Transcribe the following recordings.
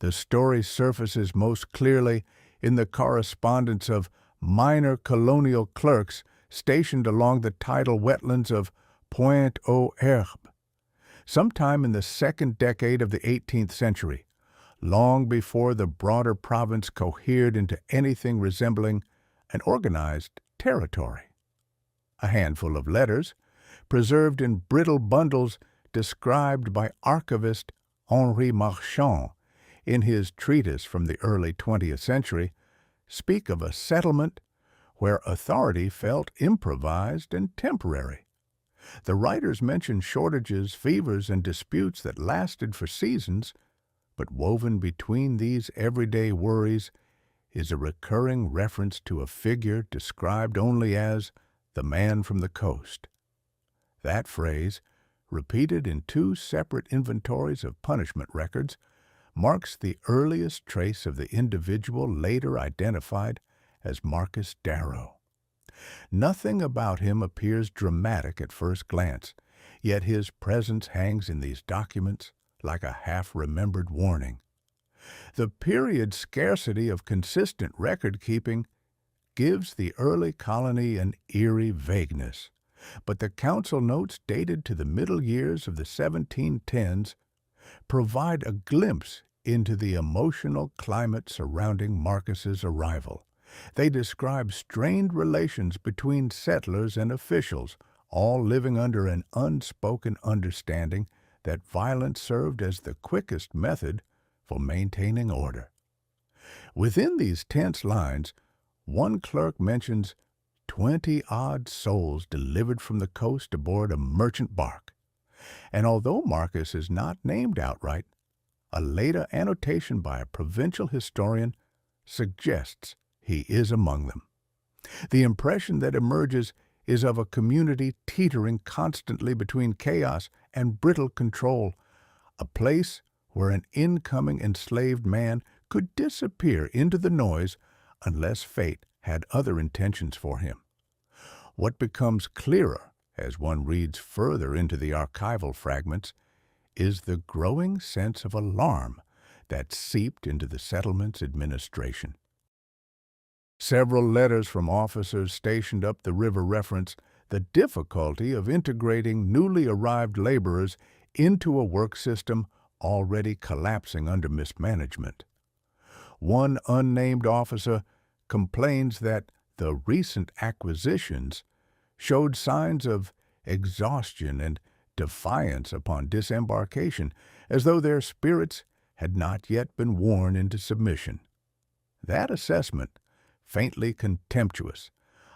The story surfaces most clearly in the correspondence of minor colonial clerks stationed along the tidal wetlands of Pointe-aux-Herbes. Sometime in the second decade of the 18th century, long before the broader province cohered into anything resembling an organized territory. A handful of letters, preserved in brittle bundles described by archivist Henri Marchand in his treatise from the early 20th century, speak of a settlement where authority felt improvised and temporary. The writers mention shortages, fevers, and disputes that lasted for seasons, but woven between these everyday worries is a recurring reference to a figure described only as the man from the coast. That phrase, repeated in two separate inventories of punishment records, marks the earliest trace of the individual later identified as Marcus Darrow. Nothing about him appears dramatic at first glance, yet his presence hangs in these documents like a half-remembered warning. The period's scarcity of consistent record-keeping gives the early colony an eerie vagueness, but the council notes dated to the middle years of the 1710s provide a glimpse into the emotional climate surrounding Marcus's arrival. They describe strained relations between settlers and officials, all living under an unspoken understanding that violence served as the quickest method for maintaining order. Within these tense lines, one clerk mentions 20-odd souls delivered from the coast aboard a merchant bark. And although Marcus is not named outright, a later annotation by a provincial historian suggests he is among them. The impression that emerges is of a community teetering constantly between chaos and brittle control, a place where an incoming enslaved man could disappear into the noise unless fate had other intentions for him. What becomes clearer as one reads further into the archival fragments is the growing sense of alarm that seeped into the settlement's administration. Several letters from officers stationed up the river reference the difficulty of integrating newly arrived laborers into a work system already collapsing under mismanagement. One unnamed officer complains that the recent acquisitions showed signs of exhaustion and defiance upon disembarkation, as though their spirits had not yet been worn into submission. That assessment, faintly contemptuous,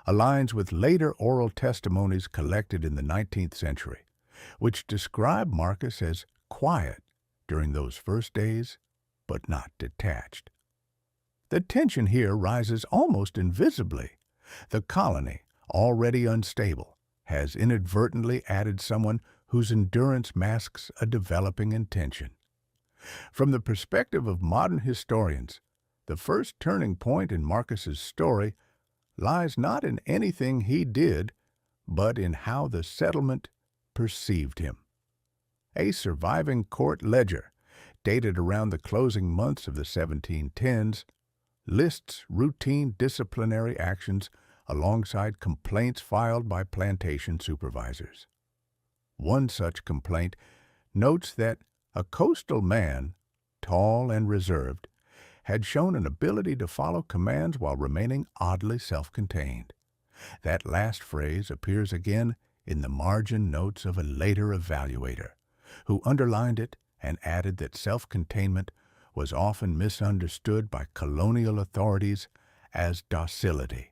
aligns with later oral testimonies collected in the 19th century, which describe Marcus as quiet during those first days, but not detached. The tension here rises almost invisibly. The colony, already unstable, has inadvertently added someone whose endurance masks a developing intention. From the perspective of modern historians, the first turning point in Marcus's story lies not in anything he did, but in how the settlement perceived him. A surviving court ledger, dated around the closing months of the 1710s, lists routine disciplinary actions alongside complaints filed by plantation supervisors. One such complaint notes that a coastal man, tall and reserved, had shown an ability to follow commands while remaining oddly self-contained. That last phrase appears again in the margin notes of a later evaluator, who underlined it and added that self-containment was often misunderstood by colonial authorities as docility.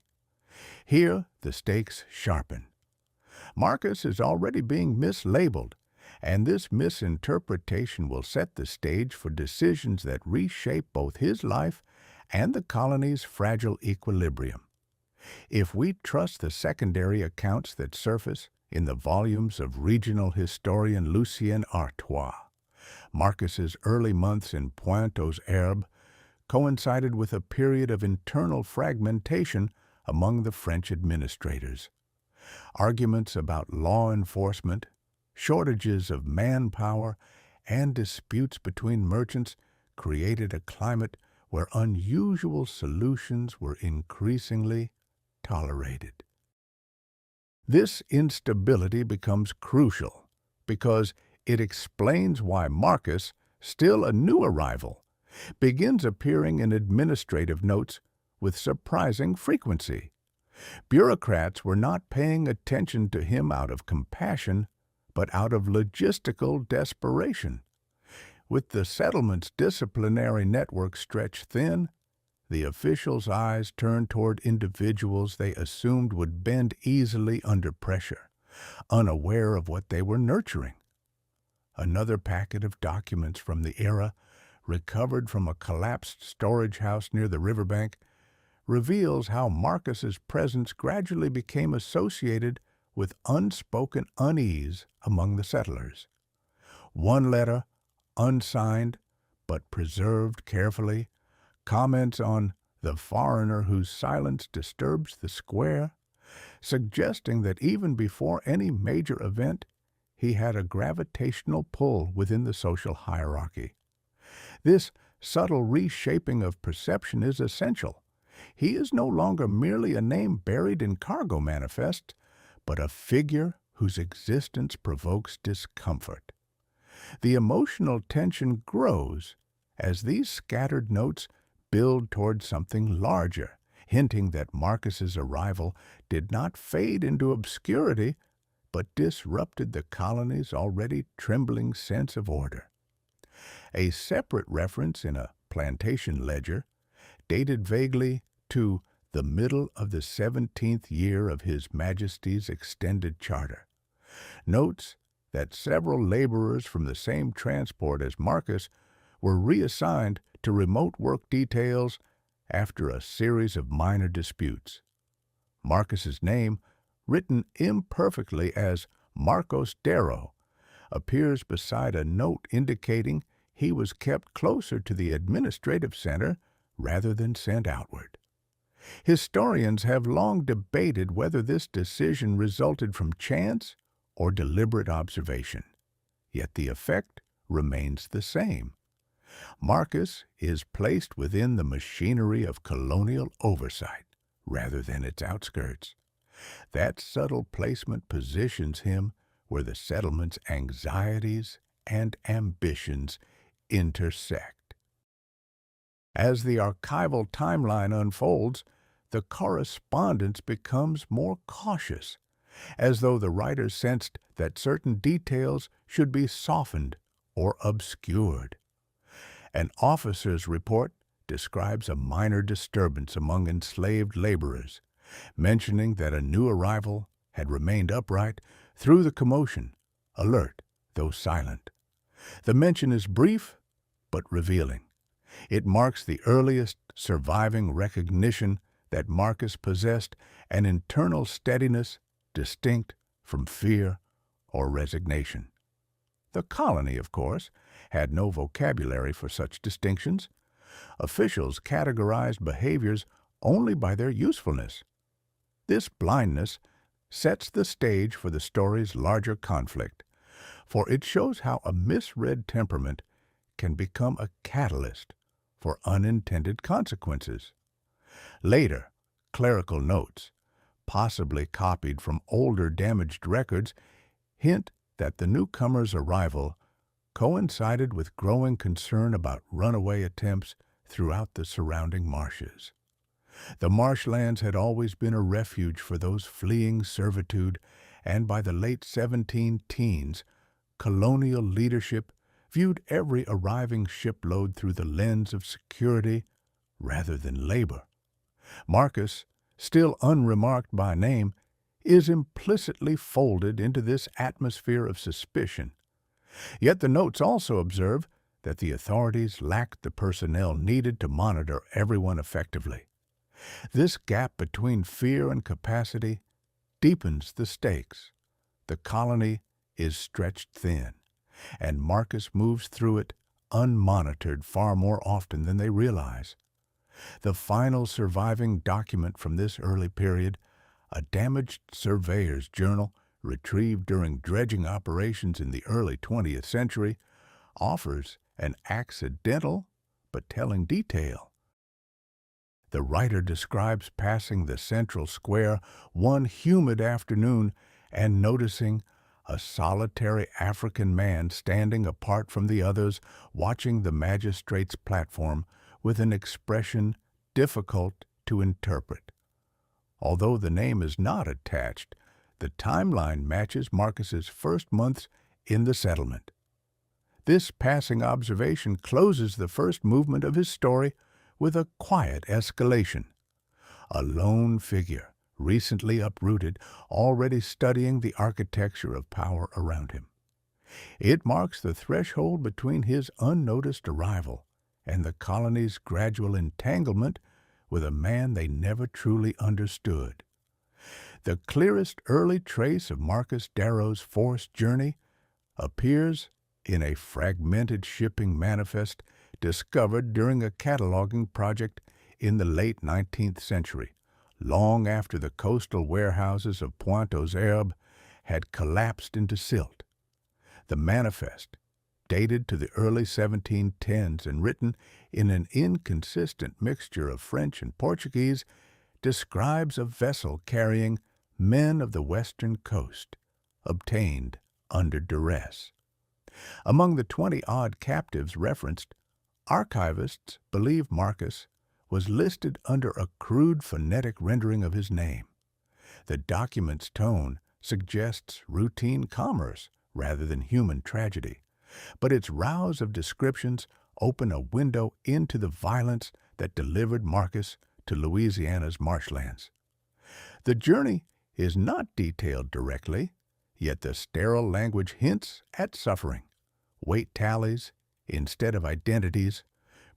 Here, the stakes sharpen. Marcus is already being mislabeled, and this misinterpretation will set the stage for decisions that reshape both his life and the colony's fragile equilibrium. If we trust the secondary accounts that surface in the volumes of regional historian Lucien Artois, Marcus's early months in Pointe-aux-Herbes coincided with a period of internal fragmentation among the French administrators. Arguments about law enforcement, shortages of manpower, and disputes between merchants created a climate where unusual solutions were increasingly tolerated. This instability becomes crucial because it explains why Marcus, still a new arrival, begins appearing in administrative notes with surprising frequency. Bureaucrats were not paying attention to him out of compassion, but out of logistical desperation. With the settlement's disciplinary network stretched thin, the officials' eyes turned toward individuals they assumed would bend easily under pressure, unaware of what they were nurturing. Another packet of documents from the era, recovered from a collapsed storage house near the riverbank, reveals how Marcus's presence gradually became associated with unspoken unease among the settlers. One letter, unsigned but preserved carefully, comments on the foreigner whose silence disturbs the square, suggesting that even before any major event, he had a gravitational pull within the social hierarchy. This subtle reshaping of perception is essential. He is no longer merely a name buried in cargo manifests, but a figure whose existence provokes discomfort. The emotional tension grows as these scattered notes build toward something larger, hinting that Marcus's arrival did not fade into obscurity, but disrupted the colony's already trembling sense of order. A separate reference in a plantation ledger, dated vaguely to the middle of the 17th year of His Majesty's extended charter, notes that several laborers from the same transport as Marcus were reassigned to remote work details after a series of minor disputes. Marcus's name, written imperfectly as Marcos Darrow, appears beside a note indicating he was kept closer to the administrative center rather than sent outward. Historians have long debated whether this decision resulted from chance or deliberate observation, yet the effect remains the same. Marcus is placed within the machinery of colonial oversight rather than its outskirts. That subtle placement positions him where the settlement's anxieties and ambitions intersect. As the archival timeline unfolds, the correspondence becomes more cautious, as though the writer sensed that certain details should be softened or obscured. An officer's report describes a minor disturbance among enslaved laborers, mentioning that a new arrival had remained upright through the commotion, alert though silent. The mention is brief but revealing. It marks the earliest surviving recognition that Marcus possessed an internal steadiness distinct from fear or resignation. The colony, of course, had no vocabulary for such distinctions. Officials categorized behaviors only by their usefulness. This blindness sets the stage for the story's larger conflict, for it shows how a misread temperament can become a catalyst for unintended consequences. Later, clerical notes, possibly copied from older damaged records, hint that the newcomer's arrival coincided with growing concern about runaway attempts throughout the surrounding marshes. The marshlands had always been a refuge for those fleeing servitude, and by the late 17 teens, colonial leadership viewed every arriving shipload through the lens of security rather than labor. Marcus, still unremarked by name, is implicitly folded into this atmosphere of suspicion. Yet the notes also observe that the authorities lacked the personnel needed to monitor everyone effectively. This gap between fear and capacity deepens the stakes. The colony is stretched thin, and Marcus moves through it unmonitored far more often than they realize. The final surviving document from this early period, a damaged surveyor's journal retrieved during dredging operations in the early 20th century, offers an accidental but telling detail. The writer describes passing the central square one humid afternoon and noticing a solitary African man standing apart from the others, watching the magistrate's platform with an expression difficult to interpret. Although the name is not attached, the timeline matches Marcus's first months in the settlement. This passing observation closes the first movement of his story with a quiet escalation. A lone figure, recently uprooted, already studying the architecture of power around him. It marks the threshold between his unnoticed arrival and the colony's gradual entanglement with a man they never truly understood. The clearest early trace of Marcus Darrow's forced journey appears in a fragmented shipping manifest discovered during a cataloging project in the late 19th century, long after the coastal warehouses of Pointe aux Herbes had collapsed into silt. The manifest, dated to the early 1710s and written in an inconsistent mixture of French and Portuguese, describes a vessel carrying men of the western coast, obtained under duress. Among the 20-odd captives referenced, archivists believe Marcus was listed under a crude phonetic rendering of his name. The document's tone suggests routine commerce rather than human tragedy, but its rows of descriptions open a window into the violence that delivered Marcus to Louisiana's marshlands. The journey is not detailed directly, yet the sterile language hints at suffering. Weight tallies instead of identities,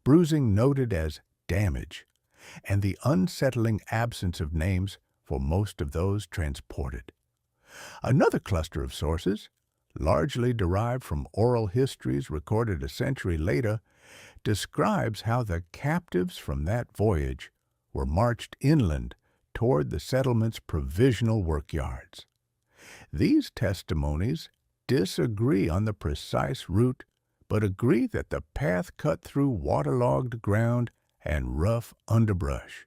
bruising noted as damage, and the unsettling absence of names for most of those transported. Another cluster of sources, largely derived from oral histories recorded a century later, describes how the captives from that voyage were marched inland toward the settlement's provisional workyards. These testimonies disagree on the precise route, but agree that the path cut through waterlogged ground and rough underbrush.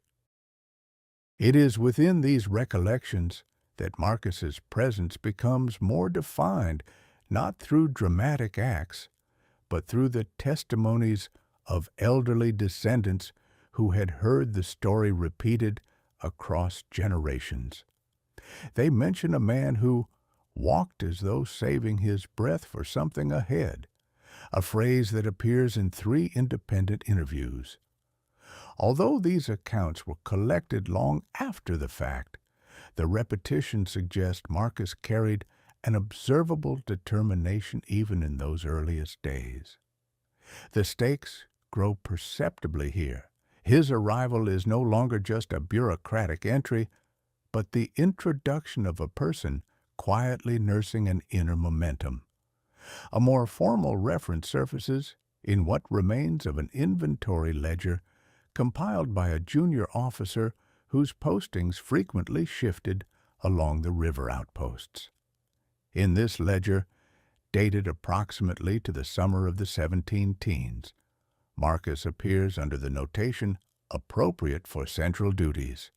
It is within these recollections that Marcus's presence becomes more defined, not through dramatic acts, but through the testimonies of elderly descendants who had heard the story repeated across generations. They mention a man who walked as though saving his breath for something ahead, a phrase that appears in 3 independent interviews. Although these accounts were collected long after the fact, the repetition suggests Marcus carried an observable determination even in those earliest days. The stakes grow perceptibly here. His arrival is no longer just a bureaucratic entry, but the introduction of a person quietly nursing an inner momentum. A more formal reference surfaces in what remains of an inventory ledger compiled by a junior officer whose postings frequently shifted along the river outposts. In this ledger, dated approximately to the summer of the 17-teens, Marcus appears under the notation appropriate for central duties.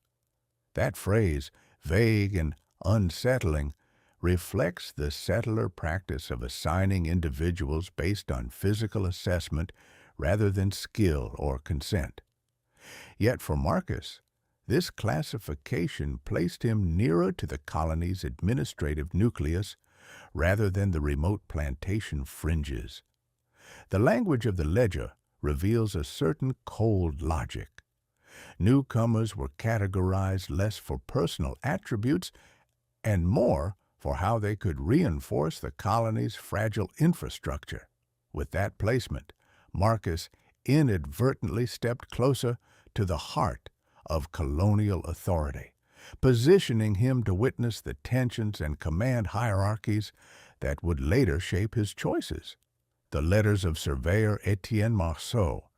That phrase, vague and unsettling, reflects the settler practice of assigning individuals based on physical assessment rather than skill or consent. Yet for Marcus, this classification placed him nearer to the colony's administrative nucleus rather than the remote plantation fringes. The language of the ledger reveals a certain cold logic. Newcomers were categorized less for personal attributes and more for how they could reinforce the colony's fragile infrastructure. With that placement, Marcus inadvertently stepped closer to the heart of colonial authority, positioning him to witness the tensions and command hierarchies that would later shape his choices. The letters of Surveyor Etienne Marceau,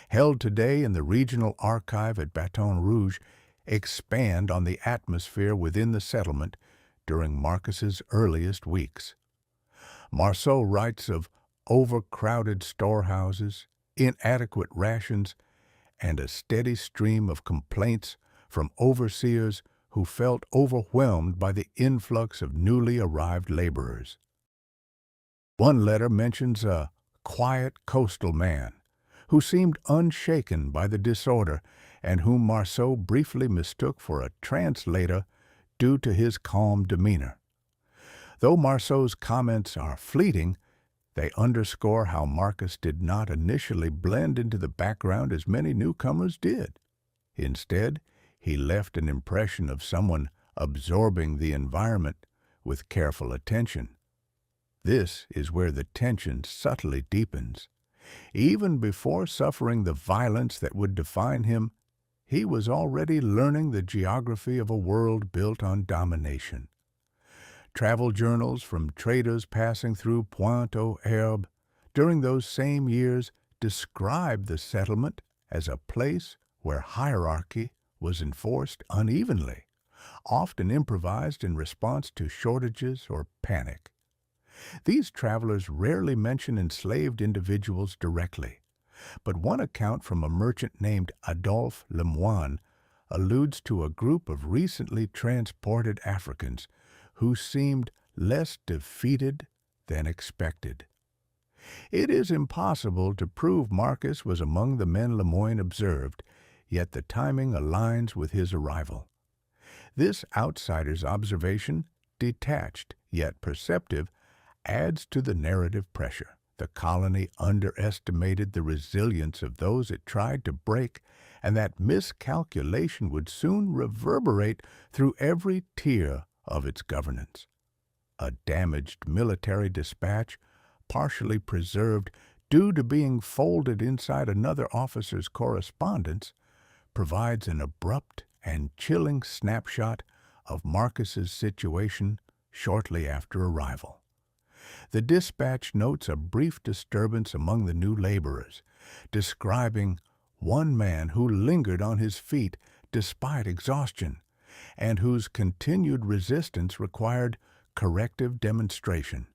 held today in the regional archive at Baton Rouge, expand on the atmosphere within the settlement during Marcus's earliest weeks. Marceau writes of overcrowded storehouses, inadequate rations, and a steady stream of complaints from overseers who felt overwhelmed by the influx of newly arrived laborers. One letter mentions a quiet coastal man who seemed unshaken by the disorder and whom Marceau briefly mistook for a translator due to his calm demeanor. Though Marceau's comments are fleeting, they underscore how Marcus did not initially blend into the background as many newcomers did. Instead, he left an impression of someone absorbing the environment with careful attention. This is where the tension subtly deepens. Even before suffering the violence that would define him, he was already learning the geography of a world built on domination. Travel journals from traders passing through Pointe-aux-Herbes during those same years describe the settlement as a place where hierarchy was enforced unevenly, often improvised in response to shortages or panic. These travelers rarely mention enslaved individuals directly, but one account from a merchant named Adolphe Lemoine alludes to a group of recently transported Africans who seemed less defeated than expected. It is impossible to prove Marcus was among the men Lemoine observed, yet the timing aligns with his arrival. This outsider's observation, detached yet perceptive, adds to the narrative pressure. The colony underestimated the resilience of those it tried to break, and that miscalculation would soon reverberate through every tier of its governance. A damaged military dispatch, partially preserved due to being folded inside another officer's correspondence, provides an abrupt and chilling snapshot of Marcus's situation shortly after arrival. The dispatch notes a brief disturbance among the new laborers, describing one man who lingered on his feet despite exhaustion, and whose continued resistance required corrective demonstration.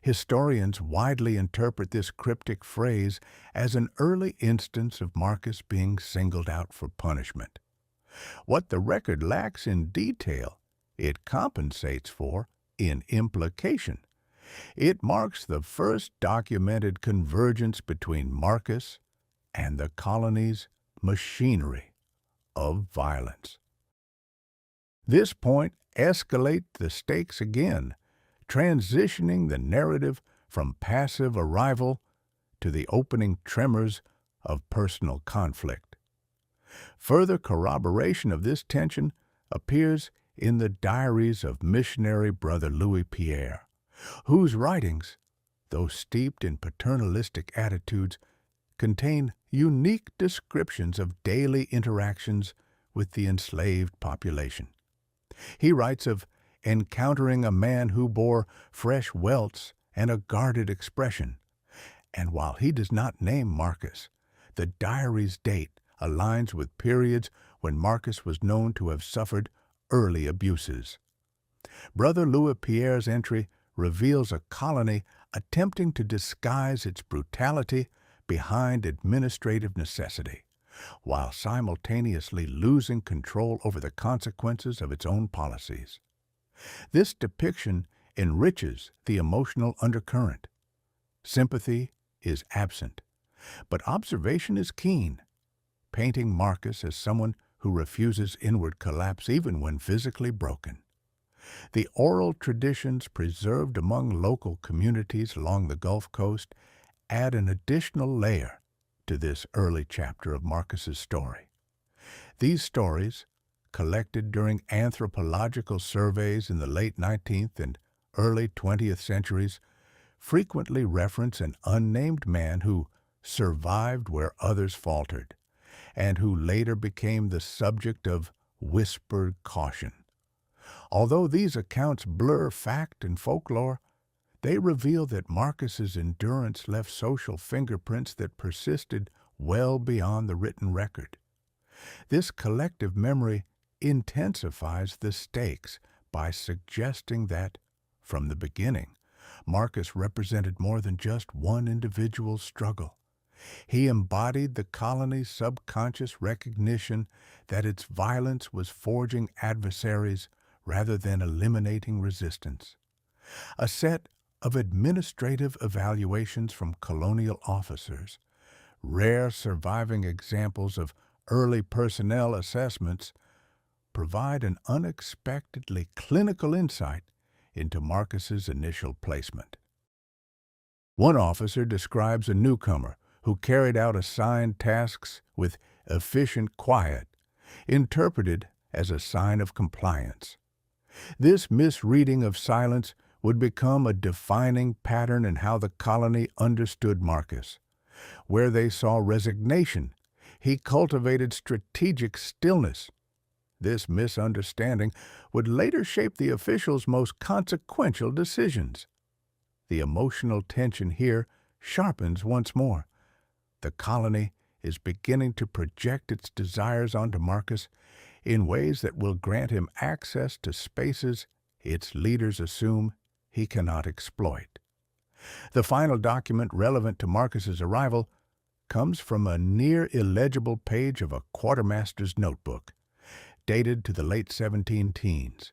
Historians widely interpret this cryptic phrase as an early instance of Marcus being singled out for punishment. What the record lacks in detail, it compensates for in implication. It marks the first documented convergence between Marcus and the colony's machinery of violence. This point escalates the stakes again, transitioning the narrative from passive arrival to the opening tremors of personal conflict. Further corroboration of this tension appears in the diaries of missionary brother Louis Pierre, whose writings, though steeped in paternalistic attitudes, contain unique descriptions of daily interactions with the enslaved population. He writes of encountering a man who bore fresh welts and a guarded expression, and while he does not name Marcus, the diary's date aligns with periods when Marcus was known to have suffered early abuses. Brother Louis Pierre's entry reveals a colony attempting to disguise its brutality behind administrative necessity, while simultaneously losing control over the consequences of its own policies. This depiction enriches the emotional undercurrent. Sympathy is absent, but observation is keen, painting Marcus as someone who refuses inward collapse even when physically broken. The oral traditions preserved among local communities along the Gulf Coast add an additional layer to this early chapter of Marcus's story. These stories, collected during anthropological surveys in the late 19th and early 20th centuries, frequently reference an unnamed man who survived where others faltered, and who later became the subject of whispered caution. Although these accounts blur fact and folklore, they reveal that Marcus's endurance left social fingerprints that persisted well beyond the written record. This collective memory intensifies the stakes by suggesting that, from the beginning, Marcus represented more than just one individual's struggle. He embodied the colony's subconscious recognition that its violence was forging adversaries rather than eliminating resistance. A set of administrative evaluations from colonial officers, rare surviving examples of early personnel assessments, provide an unexpectedly clinical insight into Marcus's initial placement. One officer describes a newcomer who carried out assigned tasks with efficient quiet, interpreted as a sign of compliance. This misreading of silence would become a defining pattern in how the colony understood Marcus. Where they saw resignation, he cultivated strategic stillness. This misunderstanding would later shape the officials' most consequential decisions. The emotional tension here sharpens once more. The colony is beginning to project its desires onto Marcus in ways that will grant him access to spaces its leaders assume he cannot exploit. The final document relevant to Marcus's arrival comes from a near illegible page of a quartermaster's notebook, dated to the late 17 teens.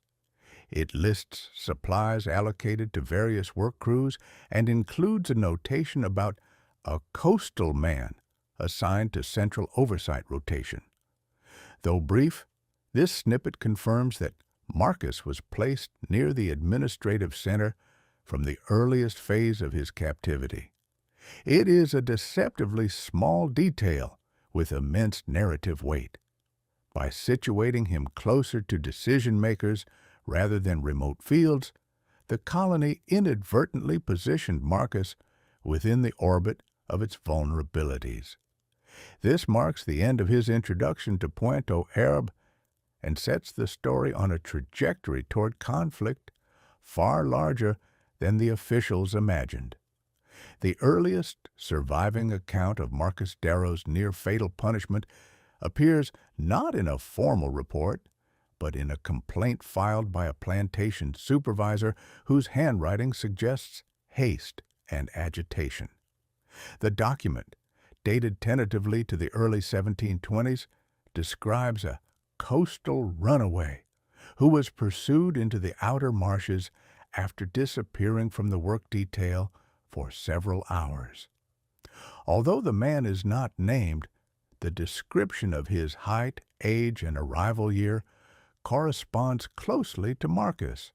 It lists supplies allocated to various work crews and includes a notation about a coastal man assigned to Central Oversight rotation. Though brief, this snippet confirms that Marcus was placed near the administrative center from the earliest phase of his captivity. It is a deceptively small detail with immense narrative weight. By situating him closer to decision-makers rather than remote fields, the colony inadvertently positioned Marcus within the orbit of its vulnerabilities. This marks the end of his introduction to Pointe-aux-Herbes and sets the story on a trajectory toward conflict far larger than the officials imagined. The earliest surviving account of Marcus Darrow's near-fatal punishment appears not in a formal report, but in a complaint filed by a plantation supervisor whose handwriting suggests haste and agitation. The document, dated tentatively to the early 1720s, describes a coastal runaway who was pursued into the outer marshes after disappearing from the work detail for several hours. Although the man is not named, the description of his height, age, and arrival year corresponds closely to Marcus.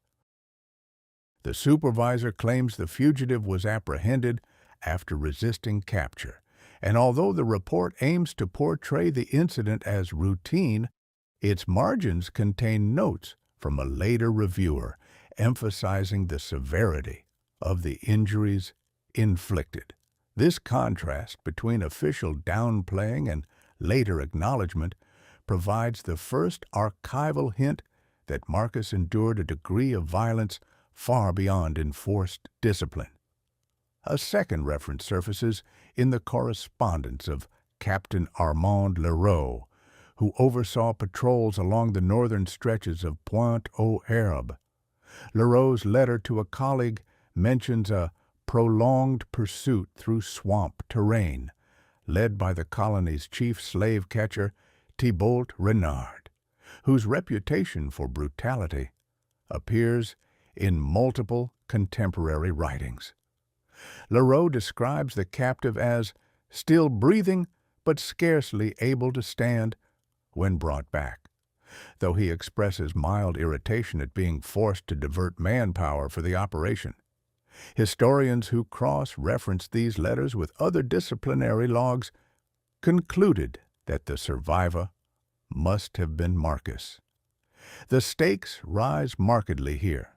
The supervisor claims the fugitive was apprehended after resisting capture, and although the report aims to portray the incident as routine, its margins contain notes from a later reviewer emphasizing the severity of the injuries inflicted. This contrast between official downplaying and later acknowledgement provides the first archival hint that Marcus endured a degree of violence far beyond enforced discipline. A second reference surfaces in the correspondence of Captain Armand Leroux, who oversaw patrols along the northern stretches of Pointe-aux-Herbes. Leroux's letter to a colleague mentions a prolonged pursuit through swamp terrain, led by the colony's chief slave catcher, Thibault Renard, whose reputation for brutality appears in multiple contemporary writings. Leroux describes the captive as still breathing but scarcely able to stand when brought back, though he expresses mild irritation at being forced to divert manpower for the operation. Historians who cross-reference these letters with other disciplinary logs concluded that the survivor must have been Marcus. The stakes rise markedly here.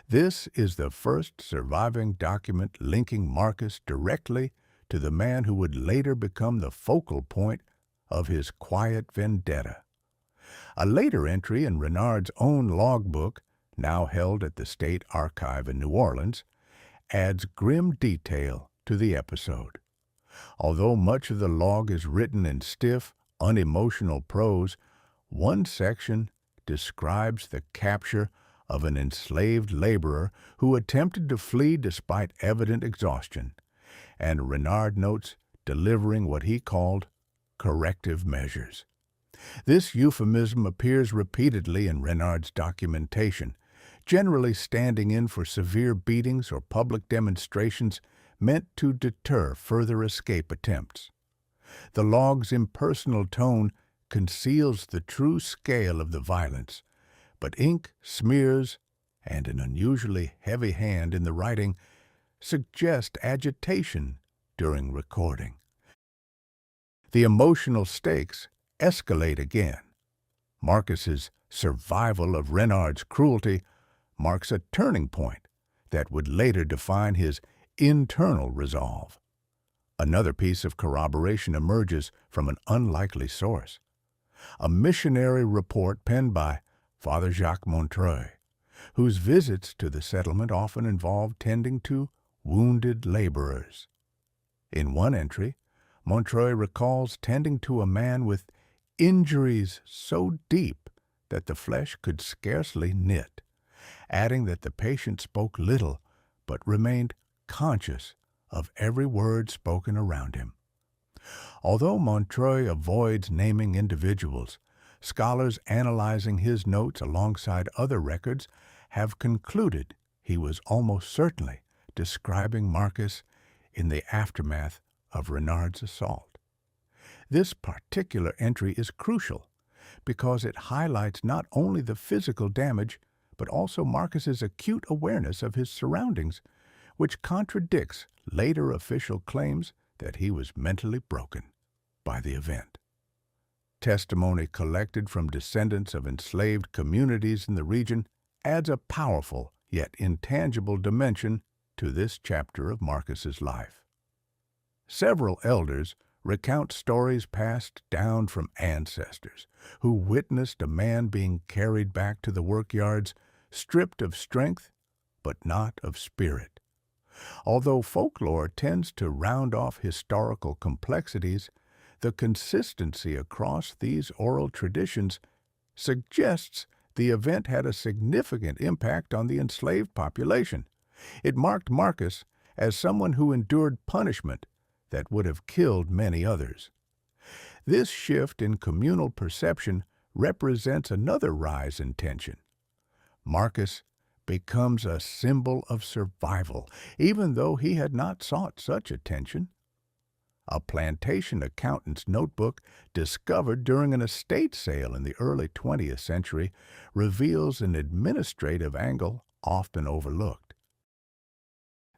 This is the first surviving document linking Marcus directly to the man who would later become the focal point of his quiet vendetta. A later entry in Renard's own logbook, now held at the State Archive in New Orleans, adds grim detail to the episode. Although much of the log is written in stiff, unemotional prose, one section describes the capture of an enslaved laborer who attempted to flee despite evident exhaustion, and Renard notes delivering what he called corrective measures. This euphemism appears repeatedly in Renard's documentation, generally standing in for severe beatings or public demonstrations meant to deter further escape attempts. The log's impersonal tone conceals the true scale of the violence, but ink, smears, and an unusually heavy hand in the writing suggest agitation during recording. The emotional stakes escalate again. Marcus's survival of Renard's cruelty marks a turning point that would later define his internal resolve. Another piece of corroboration emerges from an unlikely source. A missionary report penned by Father Jacques Montreuil, whose visits to the settlement often involved tending to wounded laborers. In one entry, Montreuil recalls tending to a man with injuries so deep that the flesh could scarcely knit, adding that the patient spoke little but remained conscious of every word spoken around him. Although Montreuil avoids naming individuals, scholars analyzing his notes alongside other records have concluded he was almost certainly describing Marcus in the aftermath of Renard's assault. This particular entry is crucial because it highlights not only the physical damage but also Marcus's acute awareness of his surroundings, which contradicts later official claims that he was mentally broken by the event. Testimony collected from descendants of enslaved communities in the region adds a powerful yet intangible dimension to this chapter of Marcus's life. Several elders recount stories passed down from ancestors who witnessed a man being carried back to the workyards stripped of strength but not of spirit. Although folklore tends to round off historical complexities, the consistency across these oral traditions suggests the event had a significant impact on the enslaved population. It marked Marcus as someone who endured punishment that would have killed many others. This shift in communal perception represents another rise in tension. Marcus becomes a symbol of survival, even though he had not sought such attention. A plantation accountant's notebook discovered during an estate sale in the early 20th century reveals an administrative angle often overlooked.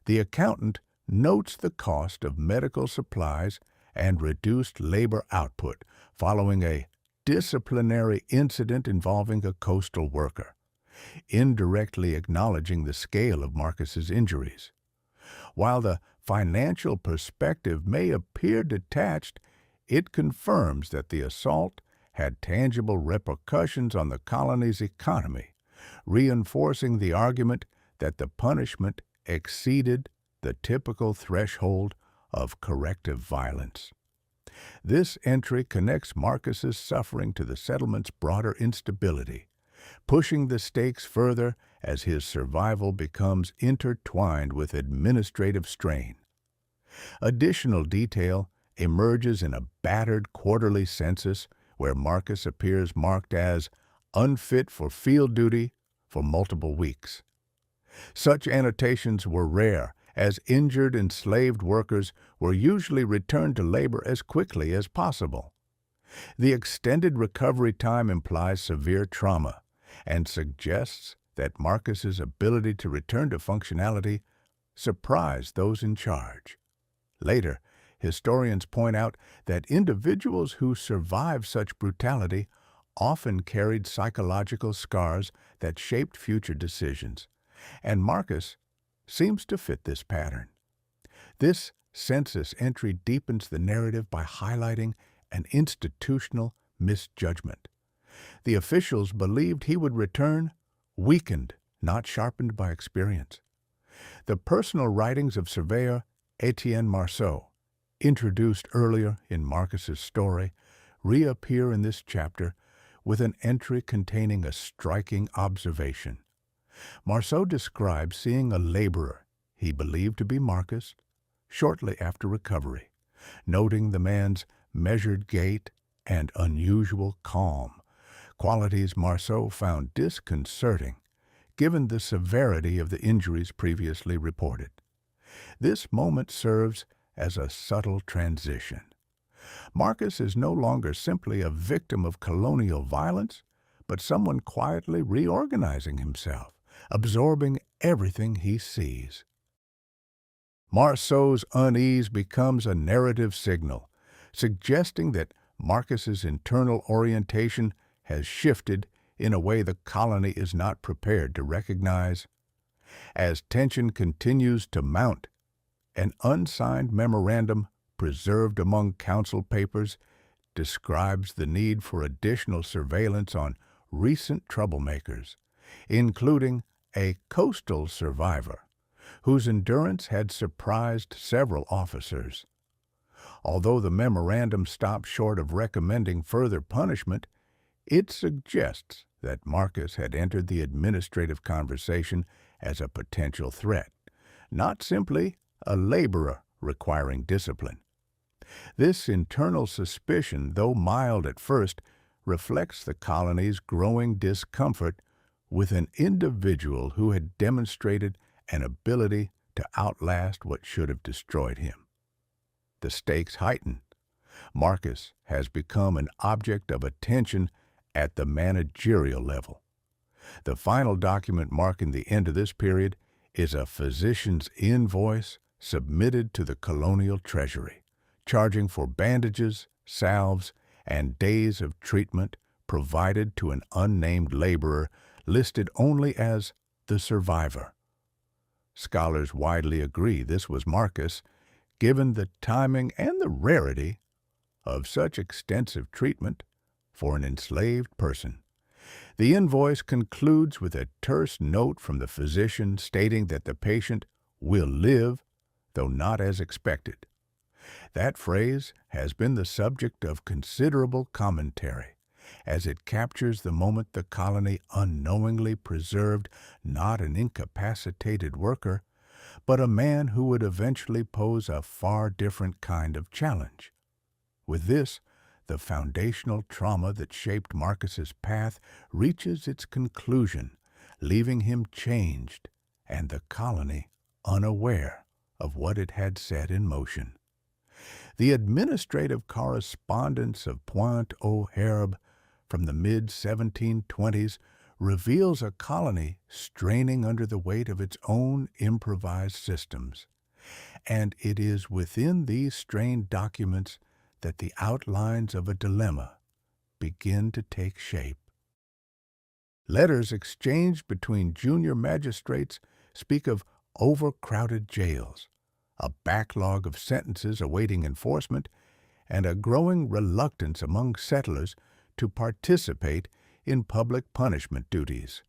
The accountant notes the cost of medical supplies and reduced labor output following a disciplinary incident involving a coastal worker, indirectly acknowledging the scale of Marcus's injuries. While the financial perspective may appear detached, it confirms that the assault had tangible repercussions on the colony's economy, reinforcing the argument that the punishment exceeded the typical threshold of corrective violence. This entry connects Marcus's suffering to the settlement's broader instability, pushing the stakes further as his survival becomes intertwined with administrative strain. Additional detail emerges in a battered quarterly census where Marcus appears marked as unfit for field duty for multiple weeks. Such annotations were rare, as injured enslaved workers were usually returned to labor as quickly as possible. The extended recovery time implies severe trauma and suggests that Marcus's ability to return to functionality surprised those in charge. Later, historians point out that individuals who survived such brutality often carried psychological scars that shaped future decisions, and Marcus seems to fit this pattern. This census entry deepens the narrative by highlighting an institutional misjudgment. The officials believed he would return weakened, not sharpened by experience. The personal writings of surveyor Etienne Marceau, introduced earlier in Marcus's story, reappear in this chapter with an entry containing a striking observation. Marceau describes seeing a laborer he believed to be Marcus shortly after recovery, noting the man's measured gait and unusual calm, qualities Marceau found disconcerting given the severity of the injuries previously reported. This moment serves as a subtle transition. Marcus is no longer simply a victim of colonial violence, but someone quietly reorganizing himself, absorbing everything he sees. Marceau's unease becomes a narrative signal, suggesting that Marcus's internal orientation has shifted in a way the colony is not prepared to recognize. As tension continues to mount, an unsigned memorandum preserved among council papers describes the need for additional surveillance on recent troublemakers, including a coastal survivor whose endurance had surprised several officers. Although the memorandum stops short of recommending further punishment, it suggests that Marcus had entered the administrative conversation as a potential threat, not simply a laborer requiring discipline. This internal suspicion, though mild at first, reflects the colony's growing discomfort with an individual who had demonstrated an ability to outlast what should have destroyed him. The stakes heighten. Marcus has become an object of attention at the managerial level. The final document marking the end of this period is a physician's invoice submitted to the colonial treasury, charging for bandages, salves, and days of treatment provided to an unnamed laborer listed only as the survivor. Scholars widely agree this was Marcus, given the timing and the rarity of such extensive treatment for an enslaved person. The invoice concludes with a terse note from the physician stating that the patient will live, though not as expected. That phrase has been the subject of considerable commentary, as it captures the moment the colony unknowingly preserved not an incapacitated worker, but a man who would eventually pose a far different kind of challenge. With this, the foundational trauma that shaped Marcus's path reaches its conclusion, leaving him changed and the colony unaware of what it had set in motion. The administrative correspondence of Pointe-aux-Herbe from the mid-1720s reveals a colony straining under the weight of its own improvised systems. And it is within these strained documents that the outlines of a dilemma begin to take shape. Letters exchanged between junior magistrates speak of overcrowded jails, a backlog of sentences awaiting enforcement, and a growing reluctance among settlers to participate in public punishment duties.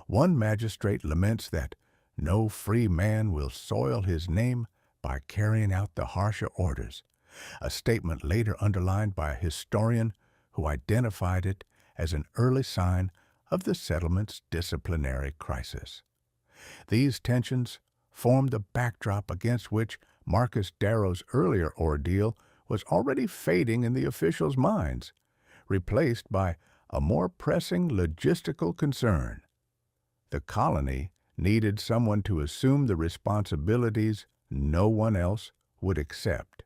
One magistrate laments that no free man will soil his name by carrying out the harsher orders, a statement later underlined by a historian who identified it as an early sign of the settlement's disciplinary crisis. These tensions formed the backdrop against which Marcus Darrow's earlier ordeal was already fading in the officials' minds, replaced by a more pressing logistical concern. The colony needed someone to assume the responsibilities no one else would accept.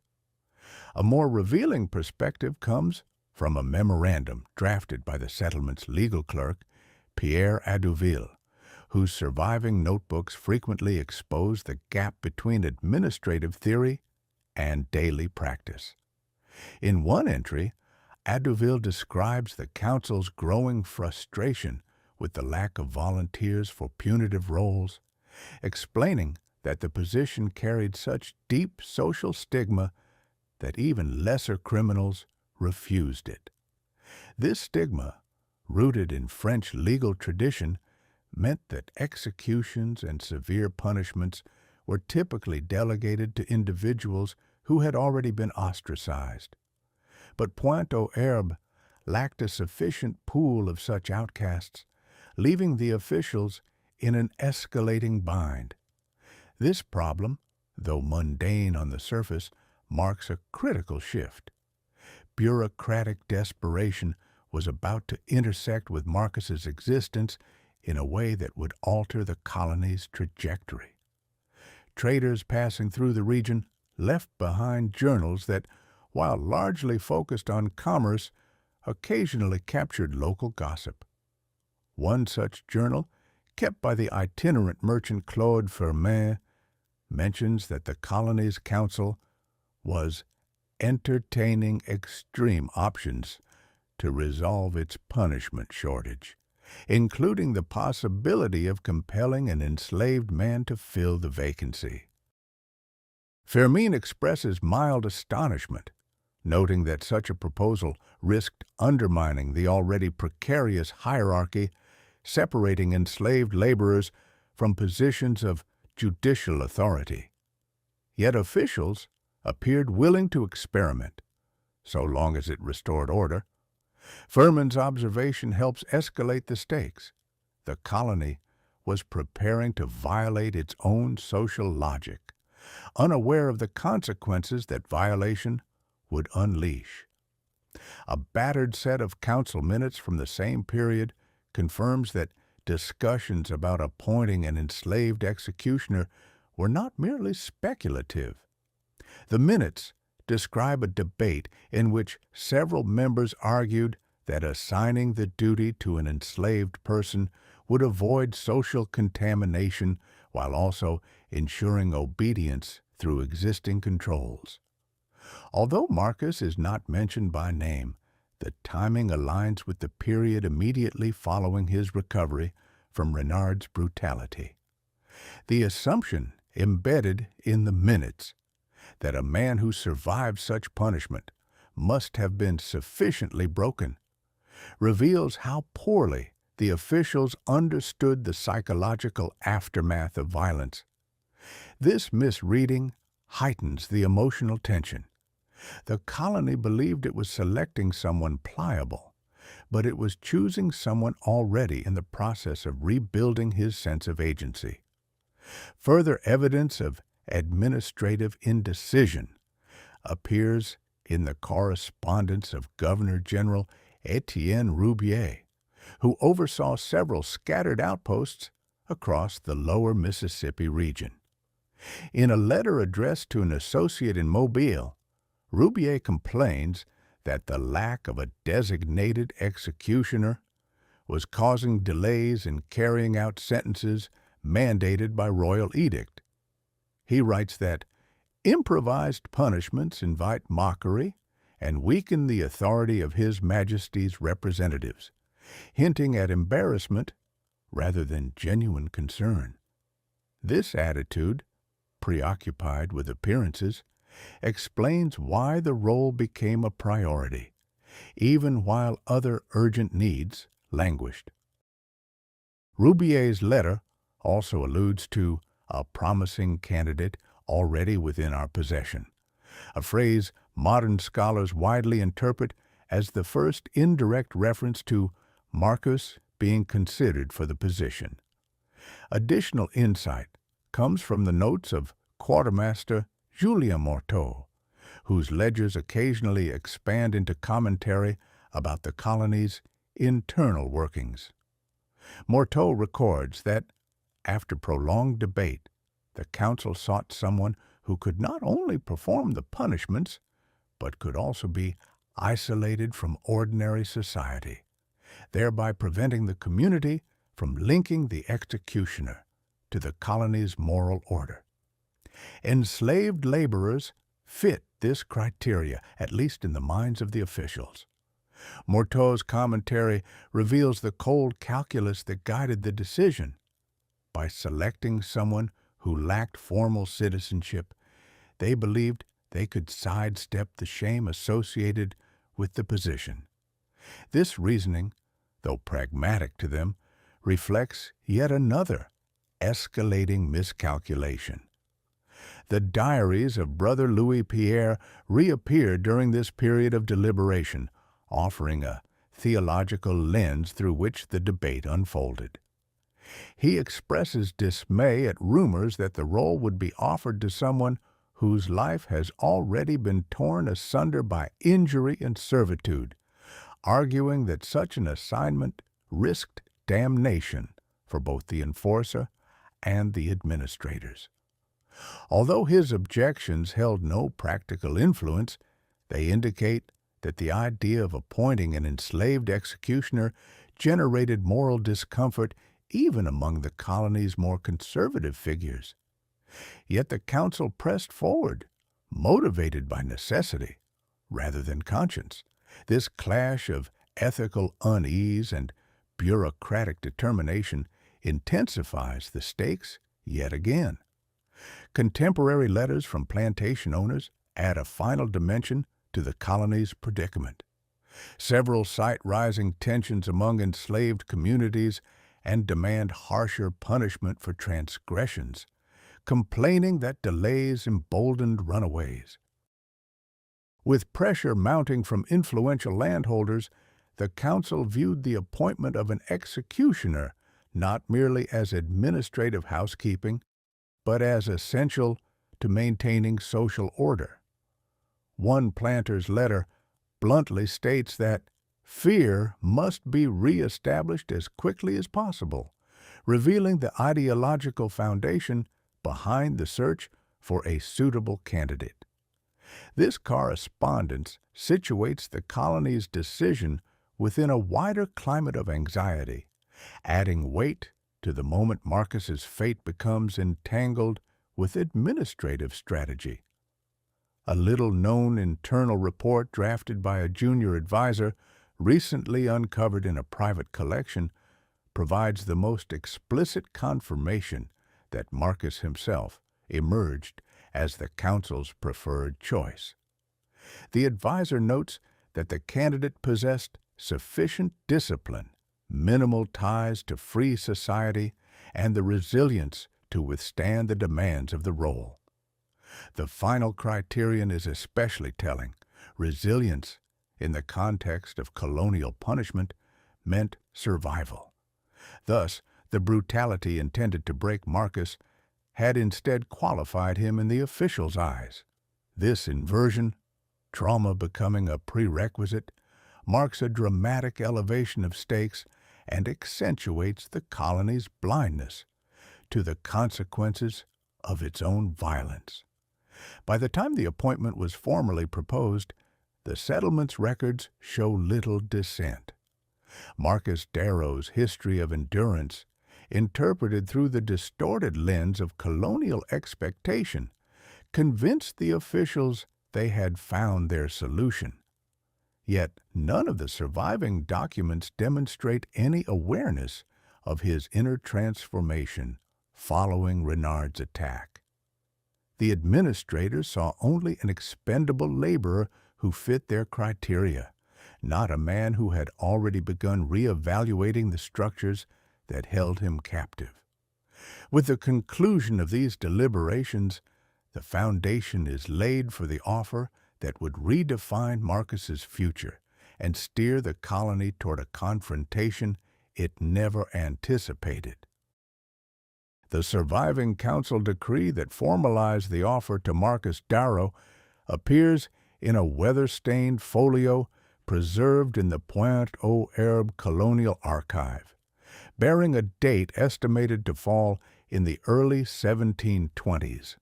A more revealing perspective comes from a memorandum drafted by the settlement's legal clerk, Pierre Adouville, whose surviving notebooks frequently expose the gap between administrative theory and daily practice. In one entry, Adouville describes the council's growing frustration with the lack of volunteers for punitive roles, explaining that the position carried such deep social stigma that even lesser criminals refused it. This stigma, rooted in French legal tradition, meant that executions and severe punishments were typically delegated to individuals who had already been ostracized. But Pointe-aux-Herbe lacked a sufficient pool of such outcasts, leaving the officials in an escalating bind. This problem, though mundane on the surface, marks a critical shift. Bureaucratic desperation was about to intersect with Marcus's existence in a way that would alter the colony's trajectory. Traders passing through the region left behind journals that, while largely focused on commerce, occasionally captured local gossip. One such journal, kept by the itinerant merchant Claude Firmin, mentions that the colony's council was entertaining extreme options to resolve its punishment shortage, including the possibility of compelling an enslaved man to fill the vacancy. Firmin expresses mild astonishment, noting that such a proposal risked undermining the already precarious hierarchy separating enslaved laborers from positions of judicial authority. Yet officials appeared willing to experiment, so long as it restored order. Firmin's observation helps escalate the stakes. The colony was preparing to violate its own social logic, unaware of the consequences that violation would unleash. A battered set of council minutes from the same period confirms that discussions about appointing an enslaved executioner were not merely speculative. The minutes describe a debate in which several members argued that assigning the duty to an enslaved person would avoid social contamination while also ensuring obedience through existing controls. Although Marcus is not mentioned by name, the timing aligns with the period immediately following his recovery from Renard's brutality. The assumption embedded in the minutes that a man who survived such punishment must have been sufficiently broken reveals how poorly the officials understood the psychological aftermath of violence. This misreading heightens the emotional tension. The colony believed it was selecting someone pliable, but it was choosing someone already in the process of rebuilding his sense of agency. Further evidence of administrative indecision appears in the correspondence of Governor General Etienne Roubier, who oversaw several scattered outposts across the lower Mississippi region. In a letter addressed to an associate in Mobile, Roubier complains that the lack of a designated executioner was causing delays in carrying out sentences mandated by royal edict. He writes that improvised punishments invite mockery and weaken the authority of His Majesty's representatives, hinting at embarrassment rather than genuine concern. This attitude, preoccupied with appearances, explains why the role became a priority, even while other urgent needs languished. Roubier's letter also alludes to a promising candidate already within our possession, a phrase modern scholars widely interpret as the first indirect reference to Marcus being considered for the position. Additional insight comes from the notes of Quartermaster Julien Morteau, whose ledgers occasionally expand into commentary about the colony's internal workings. Morteau records that, after prolonged debate, the council sought someone who could not only perform the punishments, but could also be isolated from ordinary society, thereby preventing the community from linking the executioner to the colony's moral order. Enslaved laborers fit this criteria, at least in the minds of the officials. Morteau's commentary reveals the cold calculus that guided the decision. By selecting someone who lacked formal citizenship, they believed they could sidestep the shame associated with the position. This reasoning, though pragmatic to them, reflects yet another escalating miscalculation. The diaries of Brother Louis Pierre reappear during this period of deliberation, offering a theological lens through which the debate unfolded. He expresses dismay at rumors that the role would be offered to someone whose life has already been torn asunder by injury and servitude, arguing that such an assignment risked damnation for both the enforcer and the administrators. Although his objections held no practical influence, they indicate that the idea of appointing an enslaved executioner generated moral discomfort even among the colony's more conservative figures. Yet the council pressed forward, motivated by necessity rather than conscience. This clash of ethical unease and bureaucratic determination intensifies the stakes yet again. Contemporary letters from plantation owners add a final dimension to the colony's predicament. Several cite rising tensions among enslaved communities and demand harsher punishment for transgressions, complaining that delays emboldened runaways. With pressure mounting from influential landholders, the council viewed the appointment of an executioner not merely as administrative housekeeping, but as essential to maintaining social order. One planter's letter bluntly states that fear must be reestablished as quickly as possible, revealing the ideological foundation behind the search for a suitable candidate. This correspondence situates the colony's decision within a wider climate of anxiety, adding weight to the moment Marcus's fate becomes entangled with administrative strategy. A little-known internal report drafted by a junior advisor, recently uncovered in a private collection, provides the most explicit confirmation that Marcus himself emerged as the council's preferred choice. The advisor notes that the candidate possessed sufficient discipline, minimal ties to free society, and the resilience to withstand the demands of the role. The final criterion is especially telling. Resilience, in the context of colonial punishment, meant survival. Thus, the brutality intended to break Marcus had instead qualified him in the officials' eyes. This inversion, trauma becoming a prerequisite, marks a dramatic elevation of stakes and accentuates the colony's blindness to the consequences of its own violence. By the time the appointment was formally proposed, the settlement's records show little dissent. Marcus Darrow's history of endurance, interpreted through the distorted lens of colonial expectation, convinced the officials they had found their solution. Yet none of the surviving documents demonstrate any awareness of his inner transformation following Renard's attack. The administrators saw only an expendable laborer who fit their criteria, not a man who had already begun reevaluating the structures that held him captive. With the conclusion of these deliberations, the foundation is laid for the offer that would redefine Marcus's future and steer the colony toward a confrontation it never anticipated. The surviving council decree that formalized the offer to Marcus Darrow appears in a weather-stained folio preserved in the Pointe-aux-Herbes Colonial Archive, bearing a date estimated to fall in the early 1720s.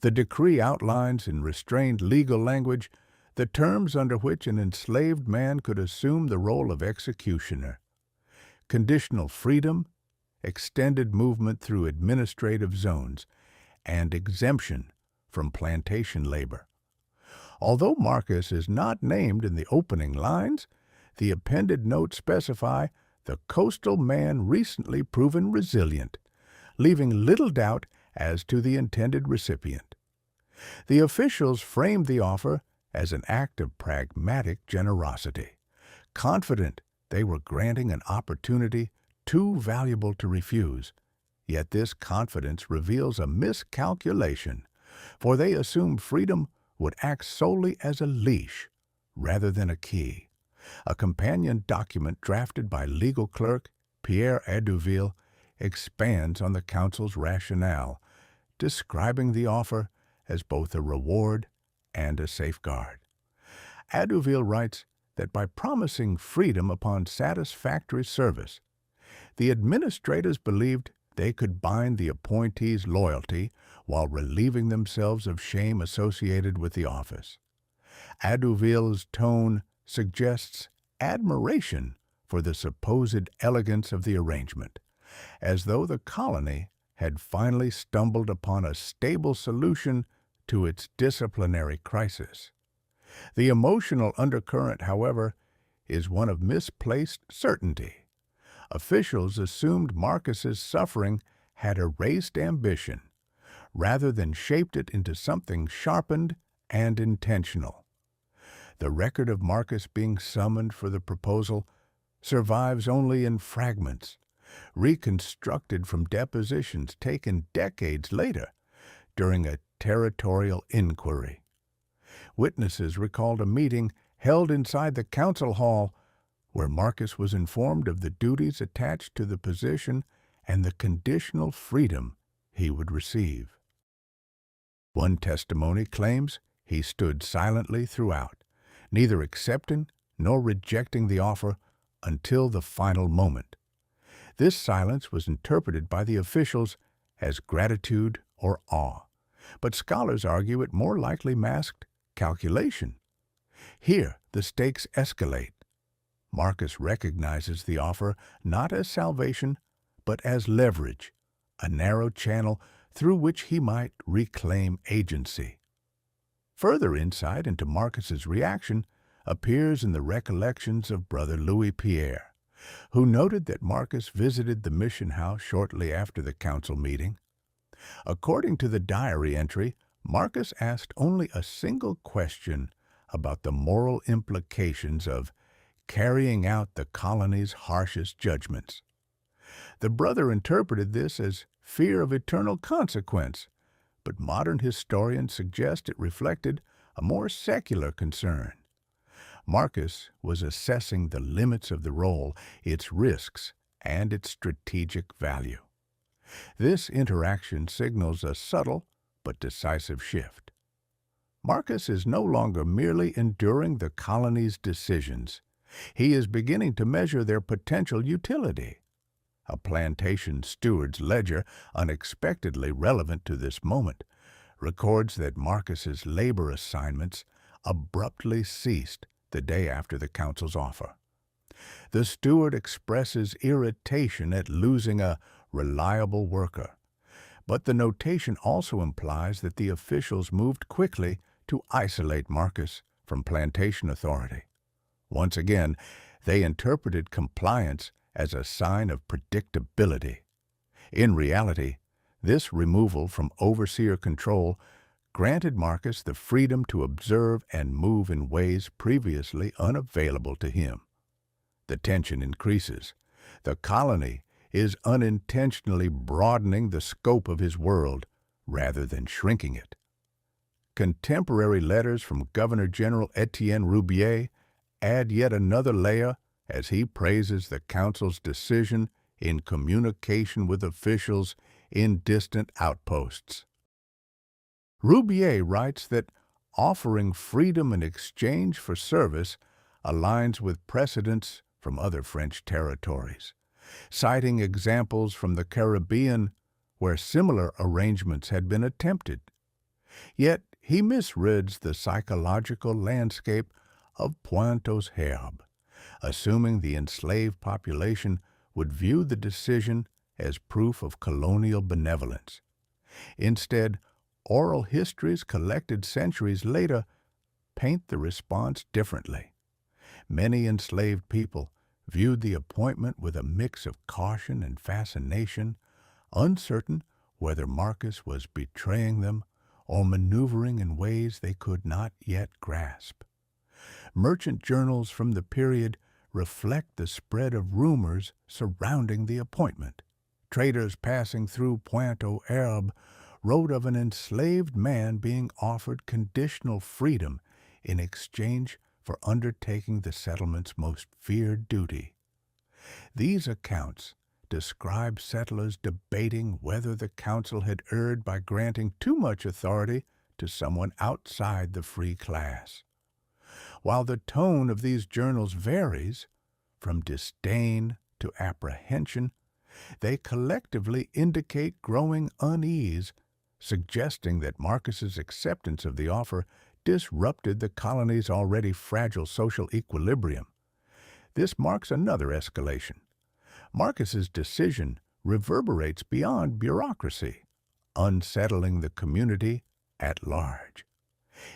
The decree outlines in restrained legal language the terms under which an enslaved man could assume the role of executioner: conditional freedom, extended movement through administrative zones, and exemption from plantation labor. Although Marcus is not named in the opening lines, the appended notes specify the coastal man recently proven resilient, leaving little doubt as to the intended recipient. The officials framed the offer as an act of pragmatic generosity, confident they were granting an opportunity too valuable to refuse. Yet this confidence reveals a miscalculation, for they assumed freedom would act solely as a leash rather than a key. A companion document drafted by legal clerk Pierre Edouville expands on the council's rationale, describing the offer as both a reward and a safeguard. Adouville writes that by promising freedom upon satisfactory service, the administrators believed they could bind the appointee's loyalty while relieving themselves of shame associated with the office. Adouville's tone suggests admiration for the supposed elegance of the arrangement, as though the colony had finally stumbled upon a stable solution to its disciplinary crisis. The emotional undercurrent, however, is one of misplaced certainty. Officials assumed Marcus's suffering had erased ambition, rather than shaped it into something sharpened and intentional. The record of Marcus being summoned for the proposal survives only in fragments, reconstructed from depositions taken decades later during a territorial inquiry. Witnesses recalled a meeting held inside the council hall where Marcus was informed of the duties attached to the position and the conditional freedom he would receive. One testimony claims he stood silently throughout, neither accepting nor rejecting the offer until the final moment. This silence was interpreted by the officials as gratitude or awe, but scholars argue it more likely masked calculation. Here, the stakes escalate. Marcus recognizes the offer not as salvation, but as leverage, a narrow channel through which he might reclaim agency. Further insight into Marcus's reaction appears in the recollections of Brother Louis Pierre, who noted that Marcus visited the mission house shortly after the council meeting. According to the diary entry, Marcus asked only a single question about the moral implications of carrying out the colony's harshest judgments. The brother interpreted this as fear of eternal consequence, but modern historians suggest it reflected a more secular concern. Marcus was assessing the limits of the role, its risks, and its strategic value. This interaction signals a subtle but decisive shift. Marcus is no longer merely enduring the colony's decisions. He is beginning to measure their potential utility. A plantation steward's ledger, unexpectedly relevant to this moment, records that Marcus's labor assignments abruptly ceased the day after the council's offer. The steward expresses irritation at losing a reliable worker, but the notation also implies that the officials moved quickly to isolate Marcus from plantation authority. Once again, they interpreted compliance as a sign of predictability. In reality, this removal from overseer control granted Marcus the freedom to observe and move in ways previously unavailable to him. The tension increases. The colony is unintentionally broadening the scope of his world rather than shrinking it. Contemporary letters from Governor General Etienne Roubier add yet another layer as he praises the council's decision in communication with officials in distant outposts. Roubier writes that offering freedom in exchange for service aligns with precedents from other French territories, citing examples from the Caribbean where similar arrangements had been attempted. Yet he misreads the psychological landscape of Pointe-aux-Herbiers, assuming the enslaved population would view the decision as proof of colonial benevolence. Instead, oral histories collected centuries later paint the response differently. Many enslaved people viewed the appointment with a mix of caution and fascination, uncertain whether Marcus was betraying them or maneuvering in ways they could not yet grasp. Merchant journals from the period reflect the spread of rumors surrounding the appointment. Traders passing through Pointe-aux-Herbiers wrote of an enslaved man being offered conditional freedom in exchange for undertaking the settlement's most feared duty. These accounts describe settlers debating whether the council had erred by granting too much authority to someone outside the free class. While the tone of these journals varies, from disdain to apprehension, they collectively indicate growing unease, suggesting that Marcus's acceptance of the offer disrupted the colony's already fragile social equilibrium. This marks another escalation. Marcus's decision reverberates beyond bureaucracy, unsettling the community at large.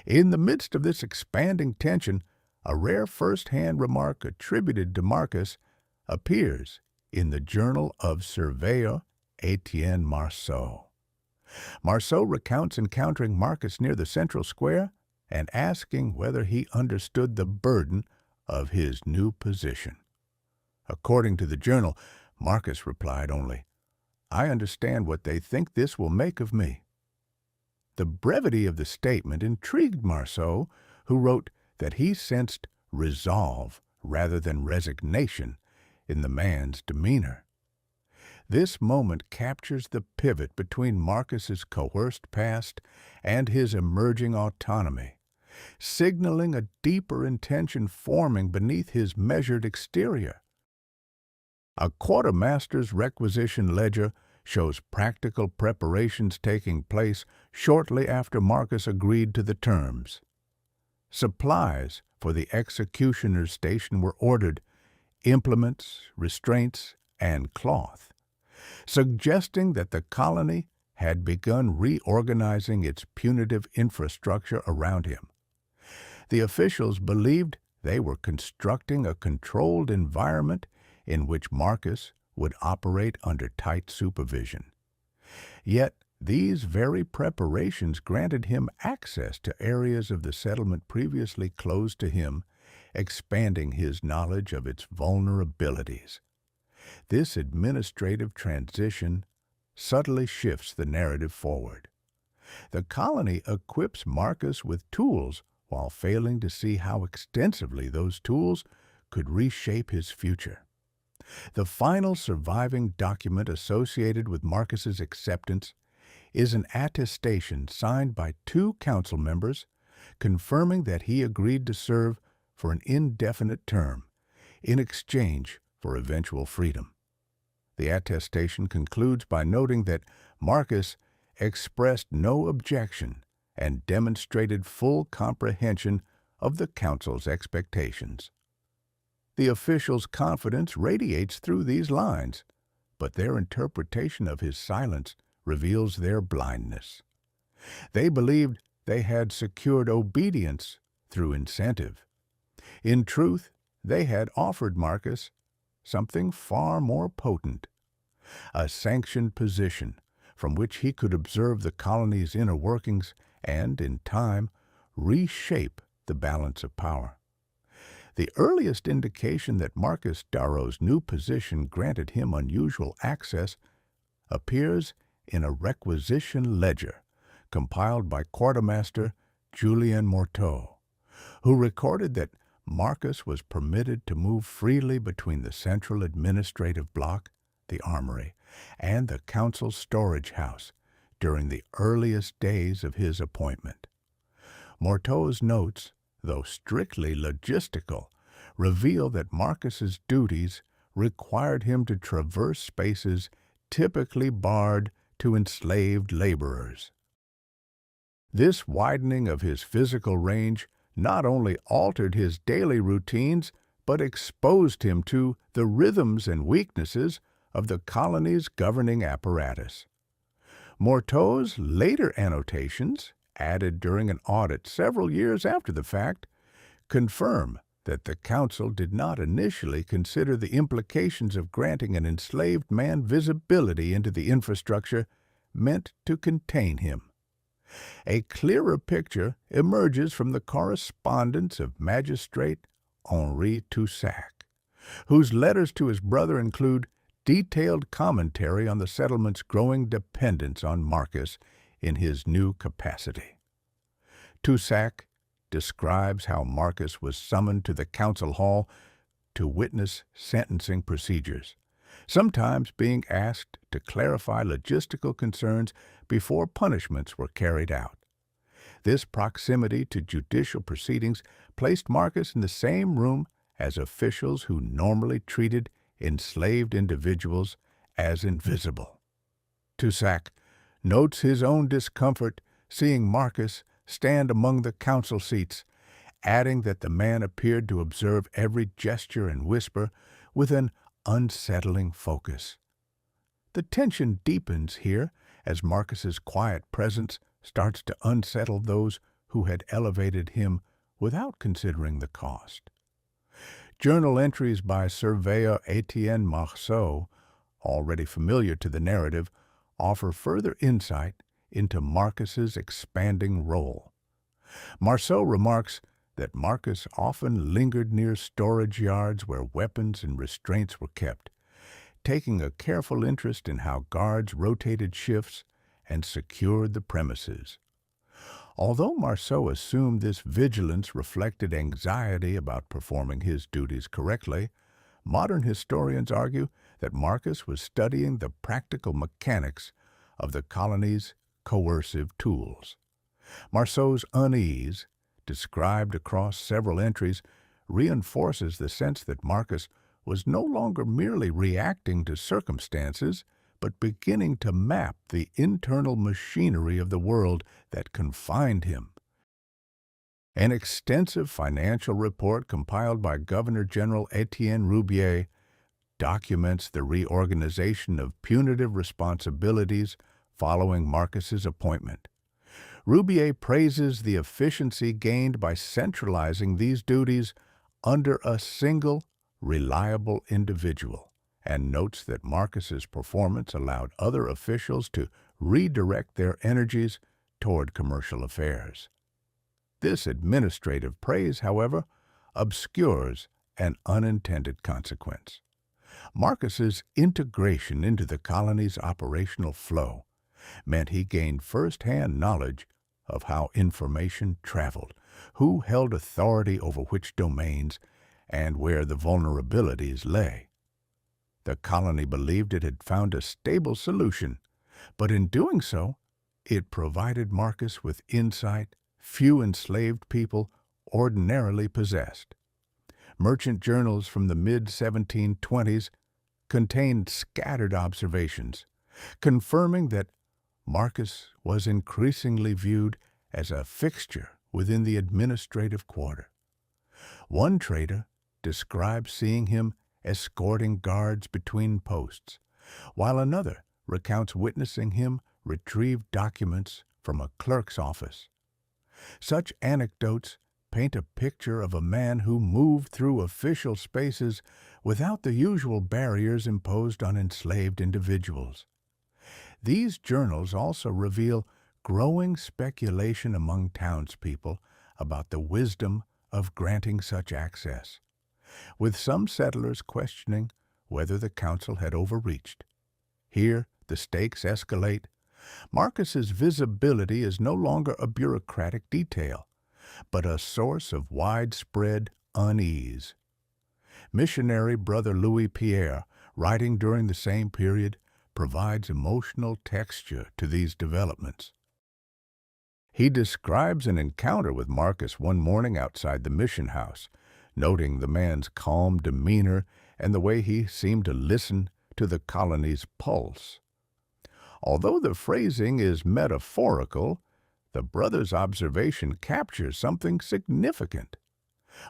In the midst of this expanding tension, a rare first-hand remark attributed to Marcus appears in the Journal of Surveyor Etienne Marceau. Marceau recounts encountering Marcus near the central square and asking whether he understood the burden of his new position. According to the journal, Marcus replied only, "I understand what they think this will make of me." The brevity of the statement intrigued Marceau, who wrote that he sensed resolve rather than resignation in the man's demeanor. This moment captures the pivot between Marcus's coerced past and his emerging autonomy, signaling a deeper intention forming beneath his measured exterior. A quartermaster's requisition ledger shows practical preparations taking place shortly after Marcus agreed to the terms. Supplies for the executioner's station were ordered, implements, restraints, and cloth, suggesting that the colony had begun reorganizing its punitive infrastructure around him. The officials believed they were constructing a controlled environment in which Marcus would operate under tight supervision. Yet these very preparations granted him access to areas of the settlement previously closed to him, expanding his knowledge of its vulnerabilities. This administrative transition subtly shifts the narrative forward. The colony equips Marcus with tools while failing to see how extensively those tools could reshape his future. The final surviving document associated with Marcus's acceptance is an attestation signed by 2 council members confirming that he agreed to serve for an indefinite term in exchange for eventual freedom. The attestation concludes by noting that Marcus expressed no objection and demonstrated full comprehension of the council's expectations. The officials' confidence radiates through these lines, but their interpretation of his silence reveals their blindness. They believed they had secured obedience through incentive. In truth, they had offered Marcus something far more potent, a sanctioned position from which he could observe the colony's inner workings and, in time, reshape the balance of power. The earliest indication that Marcus Darrow's new position granted him unusual access appears in a requisition ledger compiled by Quartermaster Julien Morteau, who recorded that Marcus was permitted to move freely between the central administrative block, the armory, and the council's storage house during the earliest days of his appointment. Morteau's notes, though strictly logistical, reveal that Marcus's duties required him to traverse spaces typically barred to enslaved laborers. This widening of his physical range not only altered his daily routines, but exposed him to the rhythms and weaknesses of the colony's governing apparatus. Morteau's later annotations, added during an audit several years after the fact, confirm that the council did not initially consider the implications of granting an enslaved man visibility into the infrastructure meant to contain him. A clearer picture emerges from the correspondence of Magistrate Henri Toussac, whose letters to his brother include detailed commentary on the settlement's growing dependence on Marcus in his new capacity. Toussac describes how Marcus was summoned to the council hall to witness sentencing procedures, sometimes being asked to clarify logistical concerns before punishments were carried out. This proximity to judicial proceedings placed Marcus in the same room as officials who normally treated enslaved individuals as invisible. Toussac notes his own discomfort seeing Marcus stand among the council seats, adding that the man appeared to observe every gesture and whisper with an unsettling focus. The tension deepens here as Marcus's quiet presence starts to unsettle those who had elevated him without considering the cost. Journal entries by Surveyor Etienne Marceau, already familiar to the narrative, offer further insight into Marcus's expanding role. Marceau remarks that Marcus often lingered near storage yards where weapons and restraints were kept, taking a careful interest in how guards rotated shifts and secured the premises. Although Marceau assumed this vigilance reflected anxiety about performing his duties correctly, modern historians argue that Marcus was studying the practical mechanics of the colony's coercive tools. Marceau's unease, described across several entries, reinforces the sense that Marcus was no longer merely reacting to circumstances, but beginning to map the internal machinery of the world that confined him. An extensive financial report compiled by Governor-General Etienne Roubier documents the reorganization of punitive responsibilities following Marcus's appointment. Roubier praises the efficiency gained by centralizing these duties under a single, reliable individual, and notes that Marcus's performance allowed other officials to redirect their energies toward commercial affairs. This administrative praise, however, obscures an unintended consequence. Marcus's integration into the colony's operational flow meant he gained first-hand knowledge of how information traveled, who held authority over which domains, and where the vulnerabilities lay. The colony believed it had found a stable solution, but in doing so, it provided Marcus with insight few enslaved people ordinarily possessed. Merchant journals from the mid-1720s contained scattered observations, confirming that Marcus was increasingly viewed as a fixture within the administrative quarter. One trader describes seeing him escorting guards between posts, while another recounts witnessing him retrieve documents from a clerk's office. Such anecdotes paint a picture of a man who moved through official spaces without the usual barriers imposed on enslaved individuals. These journals also reveal growing speculation among townspeople about the wisdom of granting such access, with some settlers questioning whether the council had overreached. Here, the stakes escalate. Marcus's visibility is no longer a bureaucratic detail, but a source of widespread unease. Missionary Brother Louis Pierre, writing during the same period, provides emotional texture to these developments. He describes an encounter with Marcus one morning outside the mission house, noting the man's calm demeanor and the way he seemed to listen to the colony's pulse. Although the phrasing is metaphorical, the brother's observation captures something significant.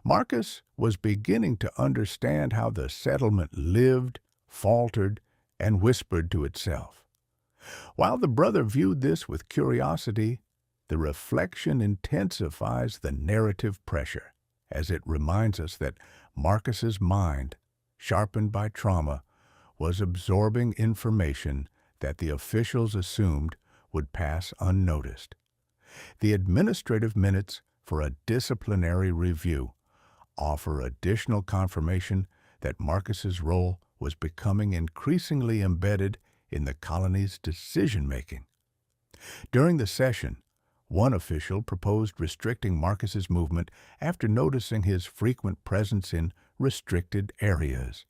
Marcus was beginning to understand how the settlement lived, faltered, and whispered to itself. While the brother viewed this with curiosity, the reflection intensifies the narrative pressure, as it reminds us that Marcus's mind, sharpened by trauma, was absorbing information that the officials assumed would pass unnoticed. The administrative minutes for a disciplinary review offer additional confirmation that Marcus's role was becoming increasingly embedded in the colony's decision-making. During the session, one official proposed restricting Marcus's movement after noticing his frequent presence in restricted areas,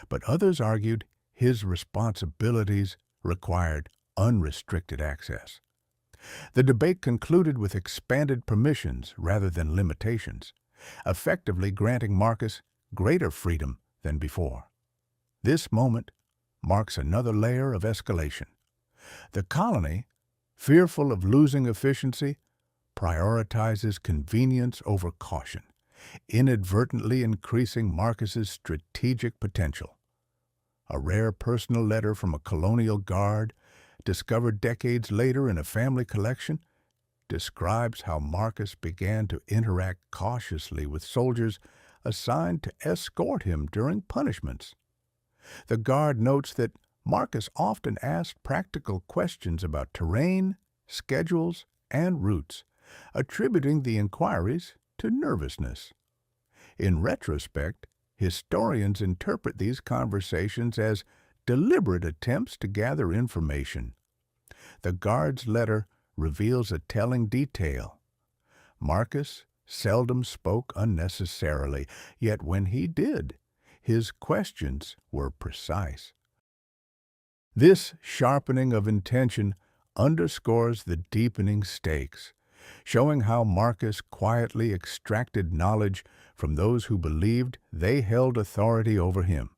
but others argued his responsibilities required unrestricted access. The debate concluded with expanded permissions rather than limitations, effectively granting Marcus greater freedom than before. This moment marks another layer of escalation. The colony, fearful of losing efficiency, prioritizes convenience over caution, inadvertently increasing Marcus's strategic potential. A rare personal letter from a colonial guard, discovered decades later in a family collection, describes how Marcus began to interact cautiously with soldiers assigned to escort him during punishments. The guard notes that Marcus often asked practical questions about terrain, schedules, and routes, attributing the inquiries to nervousness. In retrospect, historians interpret these conversations as deliberate attempts to gather information. The guard's letter reveals a telling detail. Marcus seldom spoke unnecessarily, yet when he did, his questions were precise. This sharpening of intention underscores the deepening stakes, showing how Marcus quietly extracted knowledge from those who believed they held authority over him.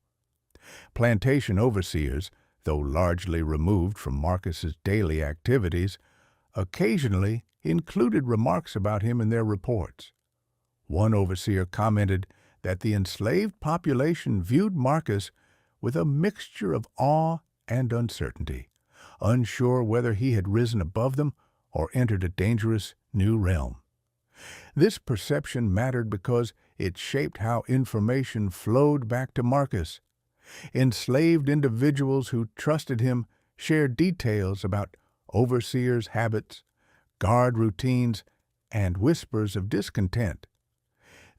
Plantation overseers, though largely removed from Marcus's daily activities, occasionally included remarks about him in their reports. One overseer commented that the enslaved population viewed Marcus with a mixture of awe and uncertainty, unsure whether he had risen above them or entered a dangerous new realm. This perception mattered because it shaped how information flowed back to Marcus. Enslaved individuals who trusted him shared details about overseers' habits, guard routines, and whispers of discontent.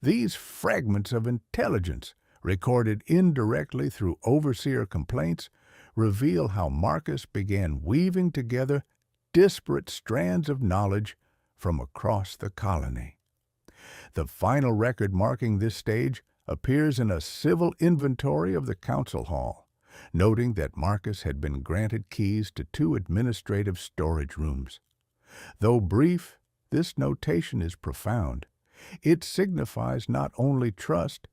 These fragments of intelligence, recorded indirectly through overseer complaints, reveal how Marcus began weaving together disparate strands of knowledge from across the colony. The final record marking this stage appears in a civil inventory of the council hall, noting that Marcus had been granted keys to 2 administrative storage rooms. Though brief, this notation is profound. It signifies not only trust,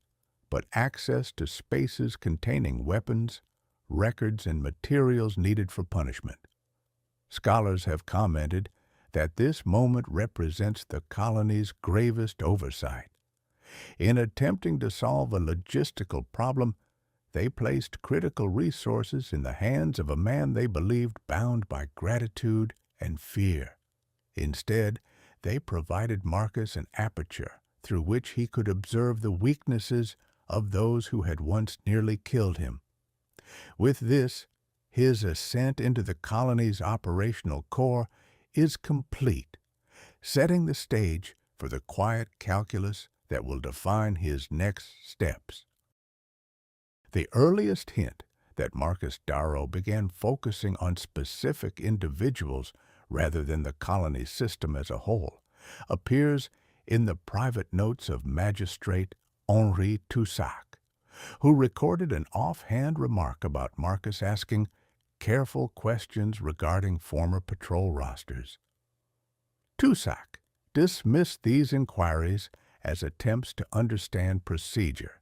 but access to spaces containing weapons, records, and materials needed for punishment. Scholars have commented that this moment represents the colony's gravest oversight. In attempting to solve a logistical problem, they placed critical resources in the hands of a man they believed bound by gratitude and fear. Instead, they provided Marcus an aperture through which he could observe the weaknesses of those who had once nearly killed him. With this, his ascent into the colony's operational core is complete, setting the stage for the quiet calculus that will define his next steps. The earliest hint that Marcus Darrow began focusing on specific individuals rather than the colony system as a whole appears in the private notes of Magistrate Henri Toussac, who recorded an offhand remark about Marcus asking careful questions regarding former patrol rosters. Toussac dismissed these inquiries as attempts to understand procedure,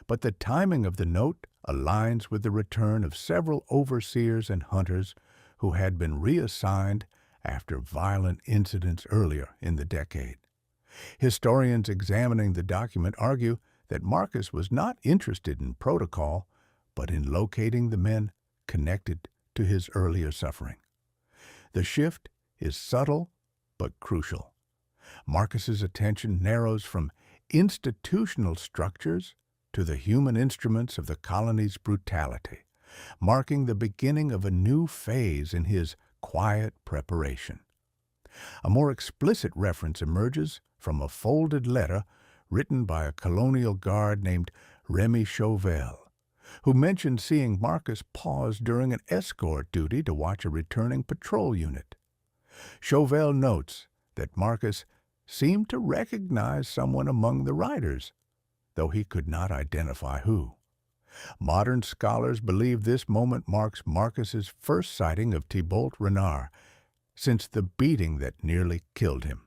but the timing of the note aligns with the return of several overseers and hunters who had been reassigned after violent incidents earlier in the decade. Historians examining the document argue that Marcus was not interested in protocol, but in locating the men connected to his earlier suffering. The shift is subtle but crucial. Marcus's attention narrows from institutional structures to the human instruments of the colony's brutality, marking the beginning of a new phase in his quiet preparation. A more explicit reference emerges from a folded letter written by a colonial guard named Remy Chauvel, who mentioned seeing Marcus pause during an escort duty to watch a returning patrol unit. Chauvel notes that Marcus seemed to recognize someone among the riders, though he could not identify who. Modern scholars believe this moment marks Marcus's first sighting of Thibault Renard, since the beating that nearly killed him.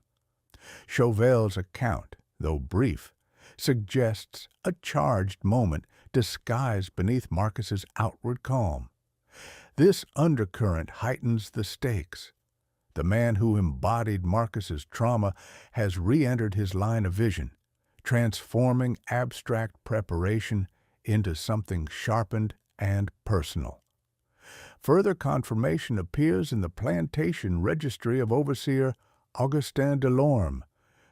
Chauvel's account, though brief, suggests a charged moment disguised beneath Marcus's outward calm. This undercurrent heightens the stakes. The man who embodied Marcus's trauma has re-entered his line of vision, transforming abstract preparation into something sharpened and personal. Further confirmation appears in the plantation registry of overseer Augustin Delorme,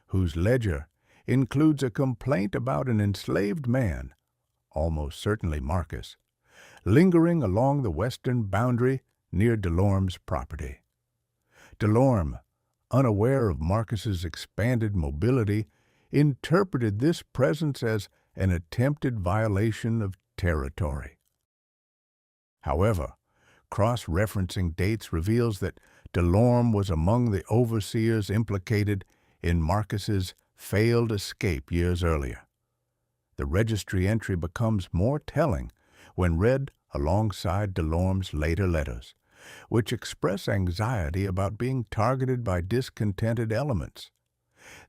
whose ledger includes a complaint about an enslaved man, almost certainly Marcus, lingering along the western boundary near Delorme's property. Delorme, unaware of Marcus's expanded mobility, interpreted this presence as an attempted violation of territory. However, cross-referencing dates reveals that Delorme was among the overseers implicated in Marcus's failed escape years earlier. The registry entry becomes more telling when read alongside Delorme's later letters, which express anxiety about being targeted by discontented elements.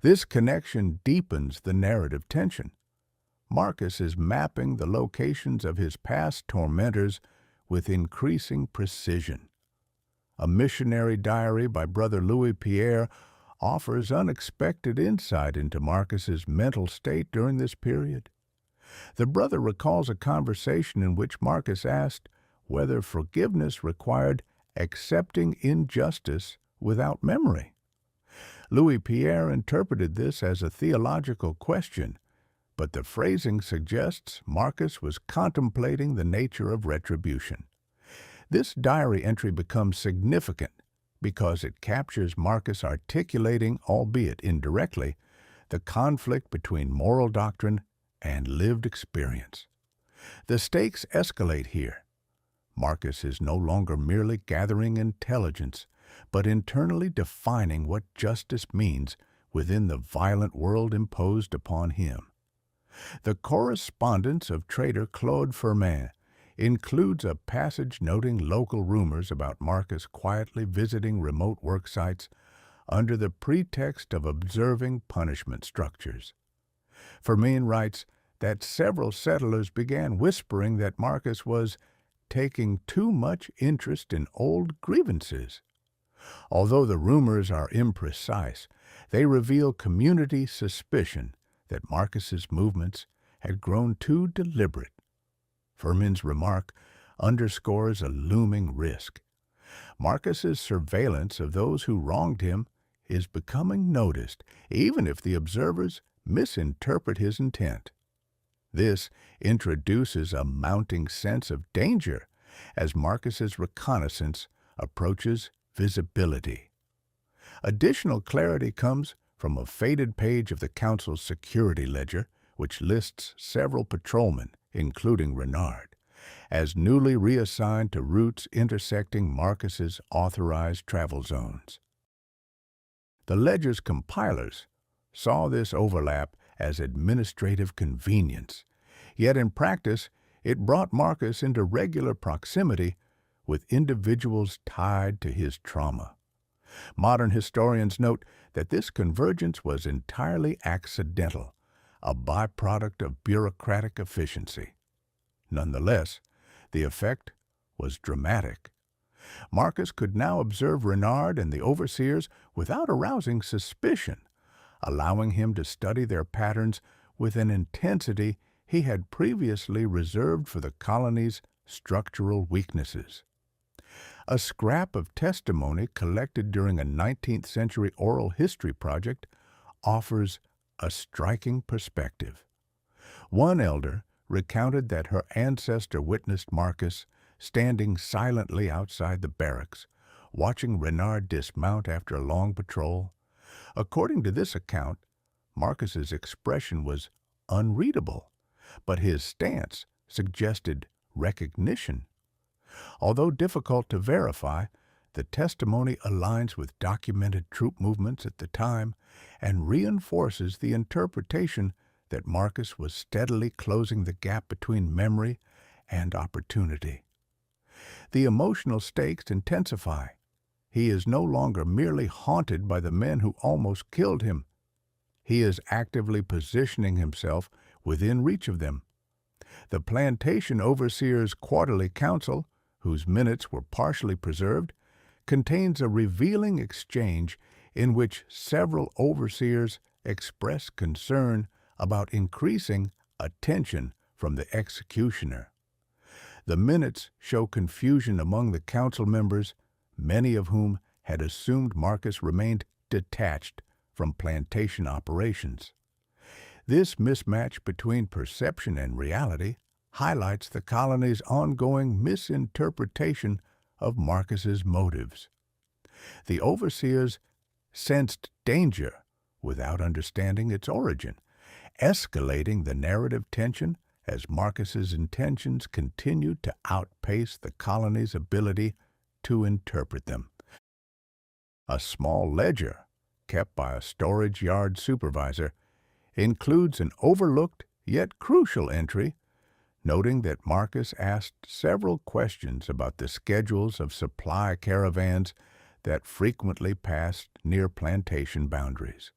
This connection deepens the narrative tension. Marcus is mapping the locations of his past tormentors with increasing precision. A missionary diary by Brother Louis Pierre offers unexpected insight into Marcus's mental state during this period. The brother recalls a conversation in which Marcus asked whether forgiveness required accepting injustice without memory. Louis Pierre interpreted this as a theological question, but the phrasing suggests Marcus was contemplating the nature of retribution. This diary entry becomes significant because it captures Marcus articulating, albeit indirectly, the conflict between moral doctrine and lived experience. The stakes escalate here. Marcus is no longer merely gathering intelligence, but internally defining what justice means within the violent world imposed upon him. The correspondence of trader Claude Firmin includes a passage noting local rumors about Marcus quietly visiting remote work sites under the pretext of observing punishment structures. Firmin writes that several settlers began whispering that Marcus was taking too much interest in old grievances. Although the rumors are imprecise, they reveal community suspicion that Marcus's movements had grown too deliberate. Firmin's remark underscores a looming risk. Marcus's surveillance of those who wronged him is becoming noticed, even if the observers misinterpret his intent. This introduces a mounting sense of danger as Marcus's reconnaissance approaches visibility. Additional clarity comes from a faded page of the Council's security ledger, which lists several patrolmen, including Renard, as newly reassigned to routes intersecting Marcus's authorized travel zones. The ledger's compilers saw this overlap as administrative convenience, yet in practice it brought Marcus into regular proximity with individuals tied to his trauma. Modern historians note that this convergence was entirely accidental, a byproduct of bureaucratic efficiency. Nonetheless, the effect was dramatic. Marcus could now observe Renard and the overseers without arousing suspicion, allowing him to study their patterns with an intensity he had previously reserved for the colony's structural weaknesses. A scrap of testimony collected during a 19th century oral history project offers a striking perspective. One elder recounted that her ancestor witnessed Marcus standing silently outside the barracks, watching Renard dismount after a long patrol. According to this account, Marcus's expression was unreadable, but his stance suggested recognition. Although difficult to verify, the testimony aligns with documented troop movements at the time and reinforces the interpretation that Marcus was steadily closing the gap between memory and opportunity. The emotional stakes intensify. he is no longer merely haunted by the men who almost killed him. He is actively positioning himself within reach of them. The plantation overseer's quarterly council, whose minutes were partially preserved, contains a revealing exchange in which several overseers express concern about increasing attention from the executioner. The minutes show confusion among the council members, many of whom had assumed Marcus remained detached from plantation operations. This mismatch between perception and reality highlights the colony's ongoing misinterpretation of Marcus's motives. The overseers sensed danger without understanding its origin, escalating the narrative tension as Marcus's intentions continued to outpace the colony's ability to interpret them. A small ledger, kept by a storage yard supervisor, includes an overlooked yet crucial entry noting that Marcus asked several questions about the schedules of supply caravans that frequently passed near plantation boundaries.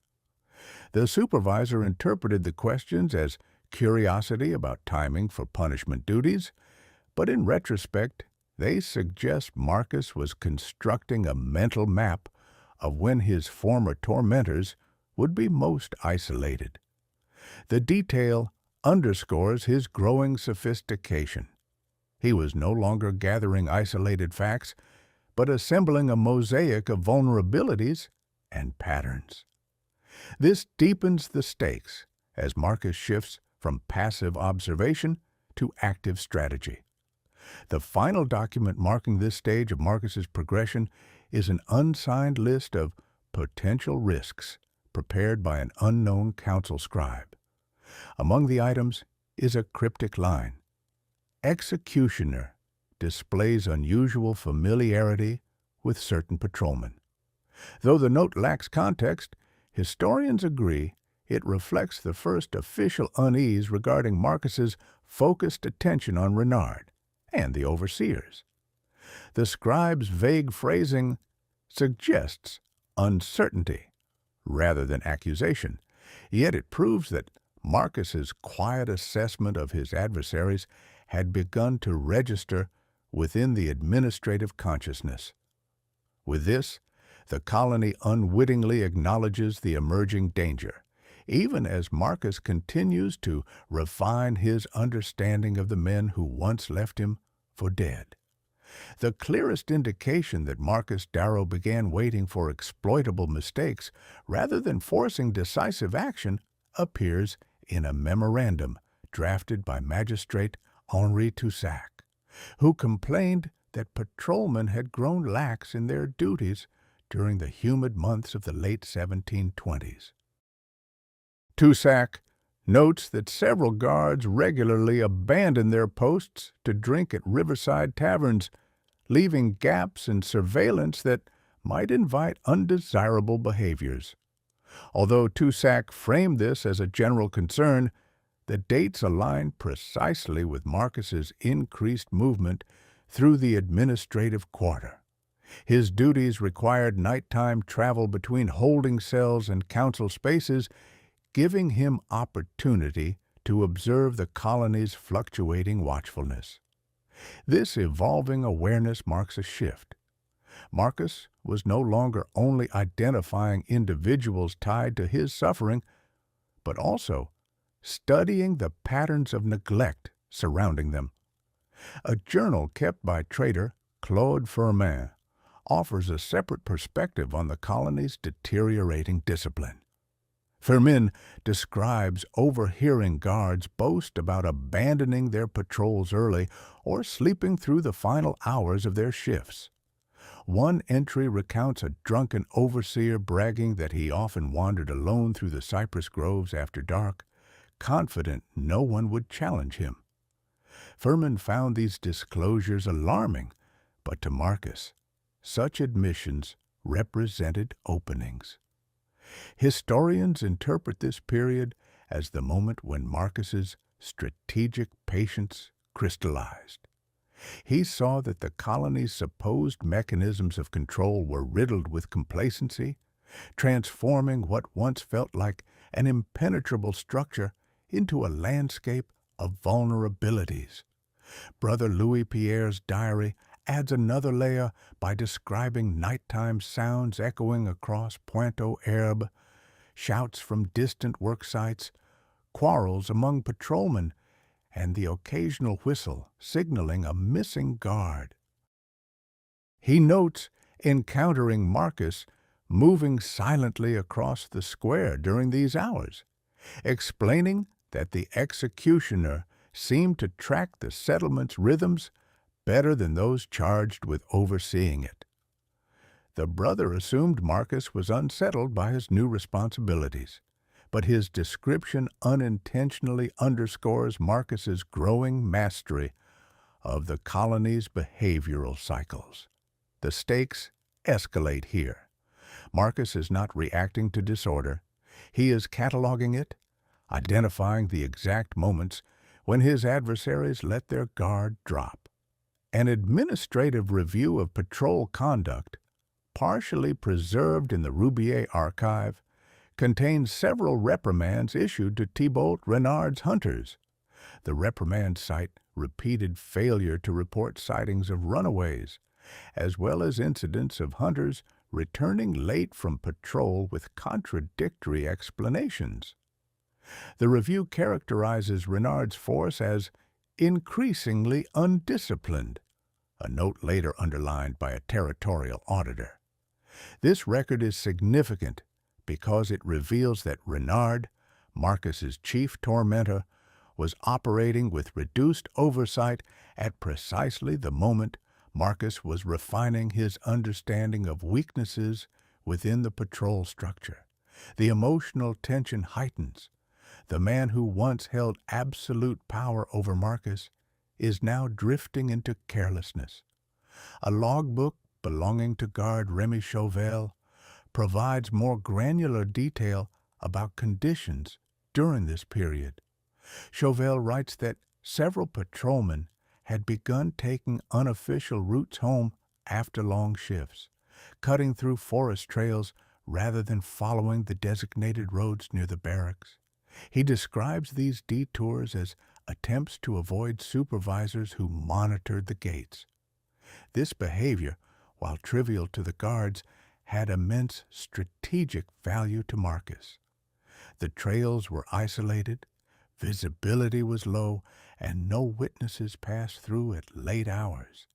The supervisor interpreted the questions as curiosity about timing for punishment duties, but in retrospect, they suggest Marcus was constructing a mental map of when his former tormentors would be most isolated. The detail underscores his growing sophistication. He was no longer gathering isolated facts, but assembling a mosaic of vulnerabilities and patterns. This deepens the stakes as Marcus shifts from passive observation to active strategy. The final document marking this stage of Marcus's progression is an unsigned list of potential risks prepared by an unknown council scribe. Among the items is a cryptic line. Executioner displays unusual familiarity with certain patrolmen. Though the note lacks context, historians agree it reflects the first official unease regarding Marcus's focused attention on Renard and the overseers. The scribe's vague phrasing suggests uncertainty rather than accusation, yet it proves that Marcus's quiet assessment of his adversaries had begun to register within the administrative consciousness. With this, the colony unwittingly acknowledges the emerging danger, even as Marcus continues to refine his understanding of the men who once left him for dead. The clearest indication that Marcus Darrow began waiting for exploitable mistakes rather than forcing decisive action appears in a memorandum drafted by Magistrate Henri Toussac, who complained that patrolmen had grown lax in their duties during the humid months of the late 1720s. Toussac notes that several guards regularly abandoned their posts to drink at riverside taverns, leaving gaps in surveillance that might invite undesirable behaviors. Although Toussac framed this as a general concern, the dates align precisely with Marcus's increased movement through the administrative quarter. His duties required nighttime travel between holding cells and council spaces, giving him opportunity to observe the colony's fluctuating watchfulness. This evolving awareness marks a shift. Marcus was no longer only identifying individuals tied to his suffering, but also studying the patterns of neglect surrounding them. A journal kept by trader Claude Firmin offers a separate perspective on the colony's deteriorating discipline. Firmin describes overhearing guards boast about abandoning their patrols early or sleeping through the final hours of their shifts. One entry recounts a drunken overseer bragging that he often wandered alone through the cypress groves after dark, confident no one would challenge him. Firmin found these disclosures alarming, but to Marcus, such admissions represented openings. Historians interpret this period as the moment when Marcus's strategic patience crystallized. He saw that the colony's supposed mechanisms of control were riddled with complacency, transforming what once felt like an impenetrable structure into a landscape of vulnerabilities. Brother Louis Pierre's diary adds another layer by describing nighttime sounds echoing across Pointe-aux-Herbes, shouts from distant work sites, quarrels among patrolmen, and the occasional whistle signaling a missing guard. He notes encountering Marcus moving silently across the square during these hours, explaining that the executioner seemed to track the settlement's rhythms better than those charged with overseeing it. The brother assumed Marcus was unsettled by his new responsibilities, but his description unintentionally underscores Marcus's growing mastery of the colony's behavioral cycles. The stakes escalate here. Marcus is not reacting to disorder. He is cataloging it, identifying the exact moments when his adversaries let their guard drop. An administrative review of patrol conduct, partially preserved in the Roubier archive, contains several reprimands issued to Thibault Renard's hunters. The reprimands cite repeated failure to report sightings of runaways, as well as incidents of hunters returning late from patrol with contradictory explanations. The review characterizes Renard's force as increasingly undisciplined, a note later underlined by a territorial auditor. This record is significant because it reveals that Renard, Marcus's chief tormentor, was operating with reduced oversight at precisely the moment Marcus was refining his understanding of weaknesses within the patrol structure. The emotional tension heightens. The man who once held absolute power over Marcus is now drifting into carelessness. A logbook belonging to guard Remy Chauvel provides more granular detail about conditions during this period. Chauvel writes that several patrolmen had begun taking unofficial routes home after long shifts, cutting through forest trails rather than following the designated roads near the barracks. He describes these detours as attempts to avoid supervisors who monitored the gates. This behavior, while trivial to the guards, had immense strategic value to Marcus. The trails were isolated, visibility was low, and no witnesses passed through at late hours.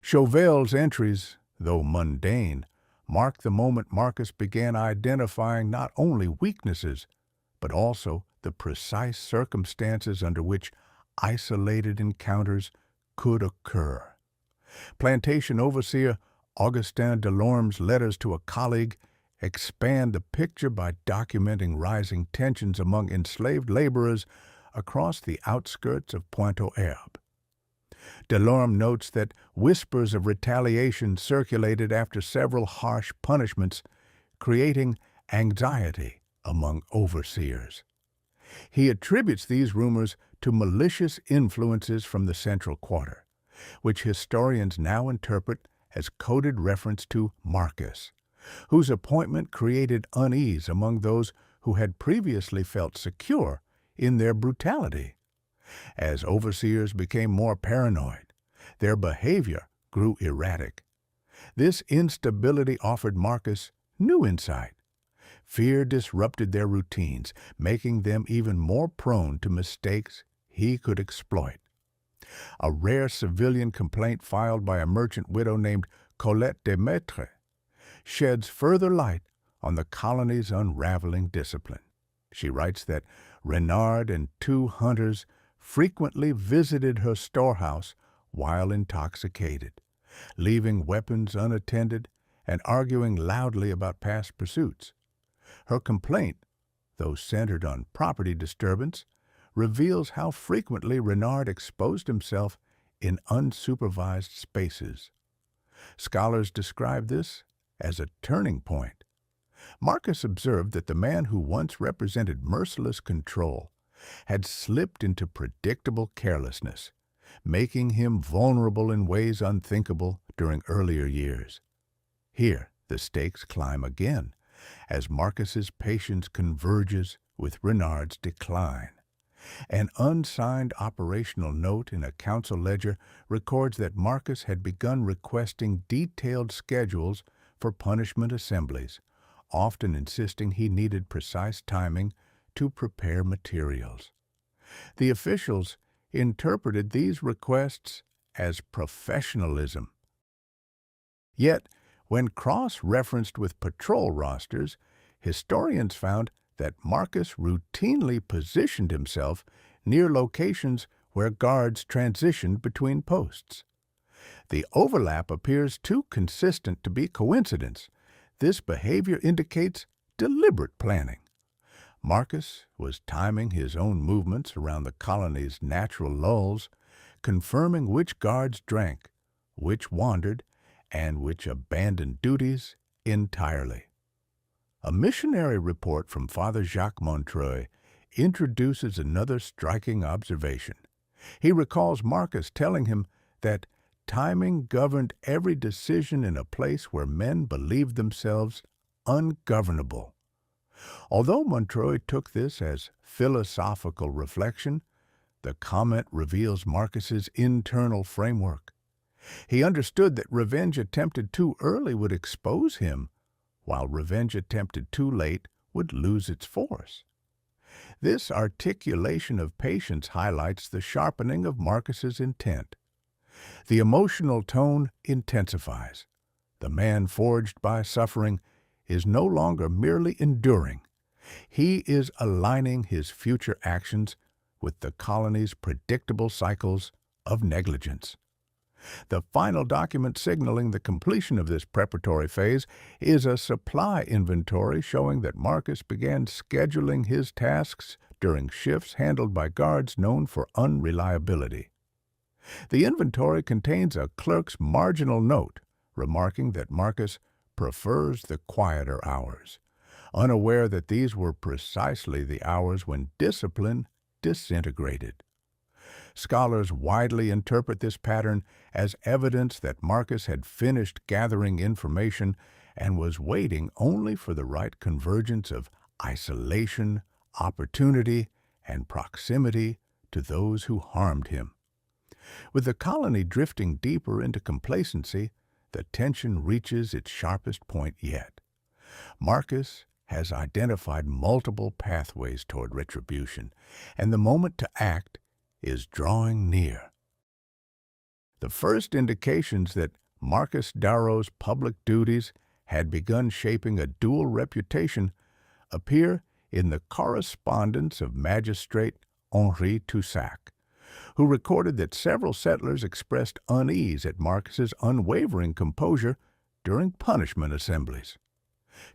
Chauvel's entries, though mundane, marked the moment Marcus began identifying not only weaknesses, but also the precise circumstances under which isolated encounters could occur. Plantation overseer Augustin Delorme's letters to a colleague expand the picture by documenting rising tensions among enslaved laborers across the outskirts of Pointe-aux-Herbes. Delorme notes that whispers of retaliation circulated after several harsh punishments, creating anxiety among overseers. He attributes these rumors to malicious influences from the Central Quarter, which historians now interpret as coded reference to Marcus, whose appointment created unease among those who had previously felt secure in their brutality. As overseers became more paranoid, their behavior grew erratic. This instability offered Marcus new insight. Fear disrupted their routines, making them even more prone to mistakes he could exploit. A rare civilian complaint filed by a merchant widow named Colette Demaitre sheds further light on the colony's unraveling discipline. She writes that Renard and two hunters frequently visited her storehouse while intoxicated, leaving weapons unattended and arguing loudly about past pursuits. Her complaint, though centered on property disturbance, reveals how frequently Renard exposed himself in unsupervised spaces. Scholars describe this as a turning point. Marcus observed that the man who once represented merciless control had slipped into predictable carelessness, making him vulnerable in ways unthinkable during earlier years. Here, the stakes climb again, as Marcus's patience converges with Renard's decline. An unsigned operational note in a council ledger records that Marcus had begun requesting detailed schedules for punishment assemblies, often insisting he needed precise timing to prepare materials. The officials interpreted these requests as professionalism. Yet, when cross-referenced with patrol rosters, historians found that Marcus routinely positioned himself near locations where guards transitioned between posts. The overlap appears too consistent to be coincidence. This behavior indicates deliberate planning. Marcus was timing his own movements around the colony's natural lulls, confirming which guards drank, which wandered, and which abandoned duties entirely. A missionary report from Father Jacques Montreuil introduces another striking observation. He recalls Marcus telling him that timing governed every decision in a place where men believed themselves ungovernable. Although Montreuil took this as philosophical reflection, the comment reveals Marcus's internal framework. He understood that revenge attempted too early would expose him, while revenge attempted too late would lose its force. This articulation of patience highlights the sharpening of Marcus's intent. The emotional tone intensifies. The man forged by suffering is no longer merely enduring. He is aligning his future actions with the colony's predictable cycles of negligence. The final document signaling the completion of this preparatory phase is a supply inventory showing that Marcus began scheduling his tasks during shifts handled by guards known for unreliability. The inventory contains a clerk's marginal note remarking that Marcus prefers the quieter hours, unaware that these were precisely the hours when discipline disintegrated. Scholars widely interpret this pattern as evidence that Marcus had finished gathering information and was waiting only for the right convergence of isolation, opportunity, and proximity to those who harmed him. With the colony drifting deeper into complacency, the tension reaches its sharpest point yet. Marcus has identified multiple pathways toward retribution, and the moment to act is drawing near. The first indications that Marcus Darrow's public duties had begun shaping a dual reputation appear in the correspondence of Magistrate Henri Toussac, who recorded that several settlers expressed unease at Marcus's unwavering composure during punishment assemblies.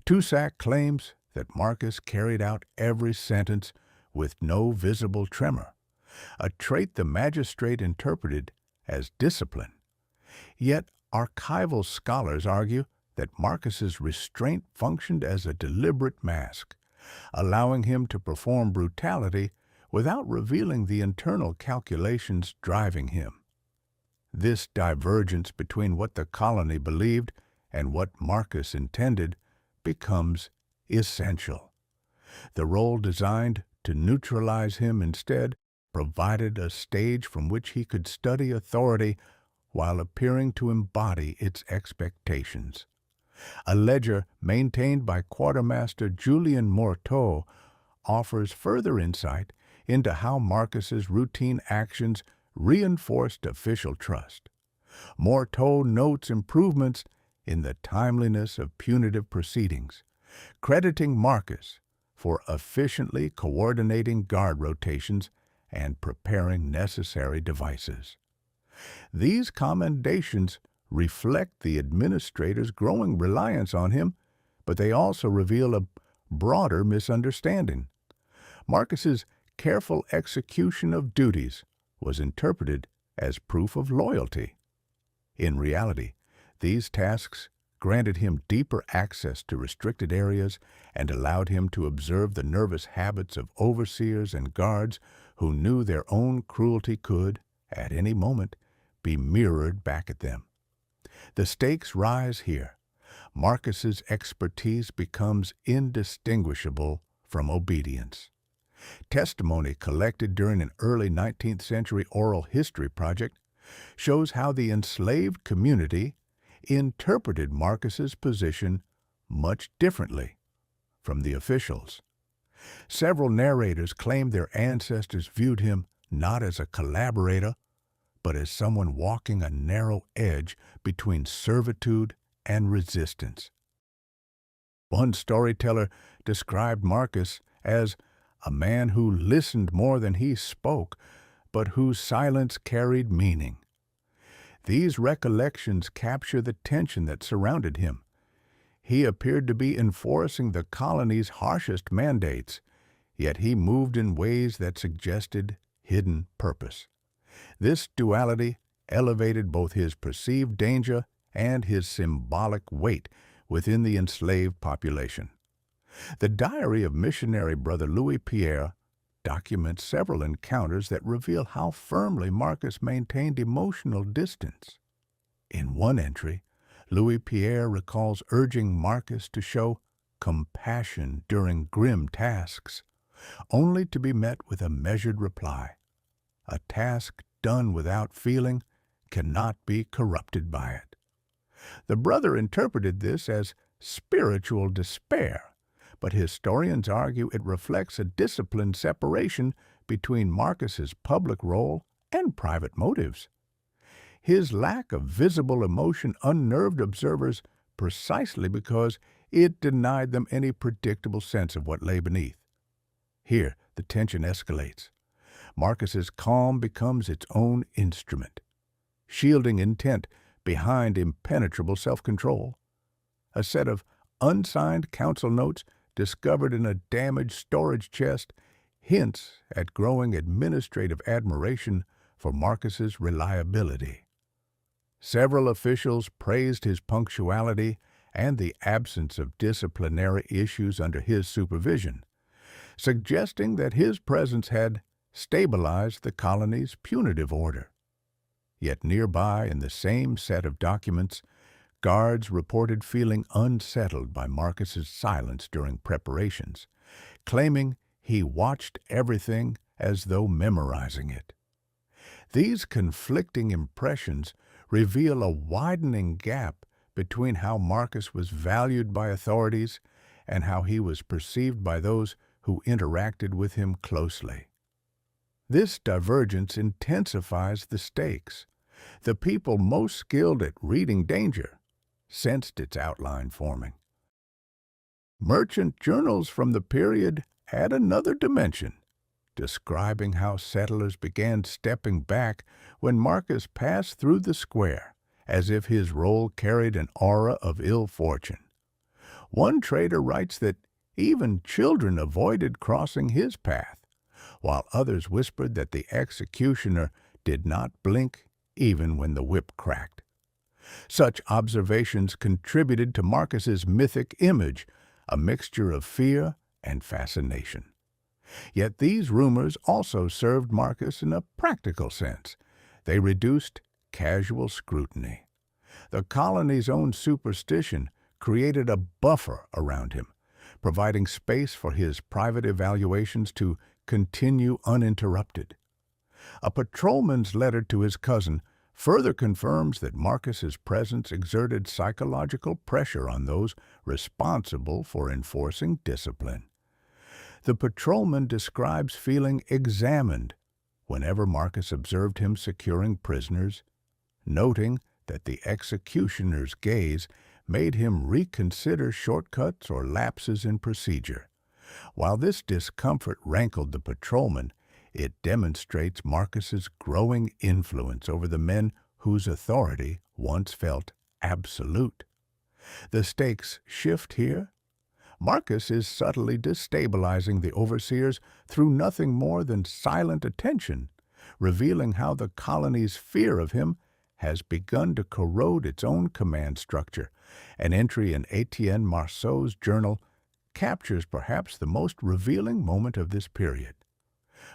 Toussac claims that Marcus carried out every sentence with no visible tremor, a trait the magistrate interpreted as discipline. Yet archival scholars argue that Marcus's restraint functioned as a deliberate mask, allowing him to perform brutality without revealing the internal calculations driving him. This divergence between what the colony believed and what Marcus intended becomes essential. The role designed to neutralize him instead provided a stage from which he could study authority while appearing to embody its expectations. A ledger maintained by Quartermaster Julien Morteau offers further insight into how Marcus's routine actions reinforced official trust. Morteau notes improvements in the timeliness of punitive proceedings, crediting Marcus for efficiently coordinating guard rotations and preparing necessary devices. These commendations reflect the administrator's growing reliance on him, but they also reveal a broader misunderstanding. Marcus's careful execution of duties was interpreted as proof of loyalty. In reality, these tasks granted him deeper access to restricted areas and allowed him to observe the nervous habits of overseers and guards who knew their own cruelty could at any moment, be mirrored back at them. The stakes rise here. Marcus's expertise becomes indistinguishable from obedience. Testimony collected during an early 19th century oral history project shows how the enslaved community interpreted Marcus's position much differently from the officials. Several narrators claim their ancestors viewed him not as a collaborator, but as someone walking a narrow edge between servitude and resistance. One storyteller described Marcus as a man who listened more than he spoke, but whose silence carried meaning. These recollections capture the tension that surrounded him. He appeared to be enforcing the colony's harshest mandates, yet he moved in ways that suggested hidden purpose. This duality elevated both his perceived danger and his symbolic weight within the enslaved population. The diary of missionary Brother Louis Pierre documents several encounters that reveal how firmly Marcus maintained emotional distance. In one entry, Louis Pierre recalls urging Marcus to show compassion during grim tasks, only to be met with a measured reply. A task done without feeling cannot be corrupted by it. The brother interpreted this as spiritual despair, but historians argue it reflects a disciplined separation between Marcus's public role and private motives. His lack of visible emotion unnerved observers precisely because it denied them any predictable sense of what lay beneath. Here, the tension escalates. Marcus's calm becomes its own instrument, shielding intent behind impenetrable self-control. A set of unsigned council notes discovered in a damaged storage chest hints at growing administrative admiration for Marcus's reliability. Several officials praised his punctuality and the absence of disciplinary issues under his supervision, suggesting that his presence had stabilized the colony's punitive order. Yet nearby, in the same set of documents, guards reported feeling unsettled by Marcus's silence during preparations, claiming he watched everything as though memorizing it. These conflicting impressions reveal a widening gap between how Marcus was valued by authorities and how he was perceived by those who interacted with him closely. This divergence intensifies the stakes. The people most skilled at reading danger sensed its outline forming. Merchant journals from the period add another dimension, describing how settlers began stepping back when Marcus passed through the square, as if his role carried an aura of ill fortune. One trader writes that even children avoided crossing his path, while others whispered that the executioner did not blink even when the whip cracked. Such observations contributed to Marcus's mythic image, a mixture of fear and fascination. Yet these rumors also served Marcus in a practical sense. They reduced casual scrutiny. The colony's own superstition created a buffer around him, providing space for his private evaluations to continue uninterrupted. A patrolman's letter to his cousin further confirms that Marcus's presence exerted psychological pressure on those responsible for enforcing discipline. The patrolman describes feeling examined whenever Marcus observed him securing prisoners, noting that the executioner's gaze made him reconsider shortcuts or lapses in procedure. While this discomfort rankled the patrolman, it demonstrates Marcus's growing influence over the men whose authority once felt absolute. The stakes shift here. Marcus is subtly destabilizing the overseers through nothing more than silent attention, revealing how the colony's fear of him has begun to corrode its own command structure. An entry in Etienne Marceau's journal captures perhaps the most revealing moment of this period.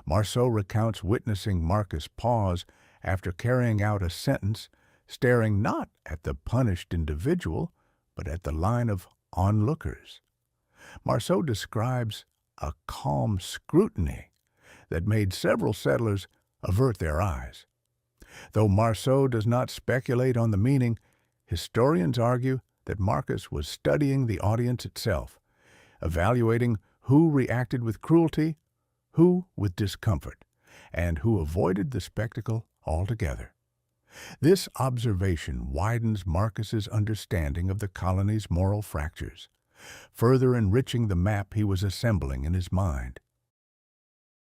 Marceau recounts witnessing Marcus pause after carrying out a sentence, staring not at the punished individual, but at the line of onlookers. Marceau describes a calm scrutiny that made several settlers avert their eyes. Though Marceau does not speculate on the meaning, historians argue that Marcus was studying the audience itself, evaluating who reacted with cruelty, who with discomfort, and who avoided the spectacle altogether. This observation widens Marcus's understanding of the colony's moral fractures, further enriching the map he was assembling in his mind.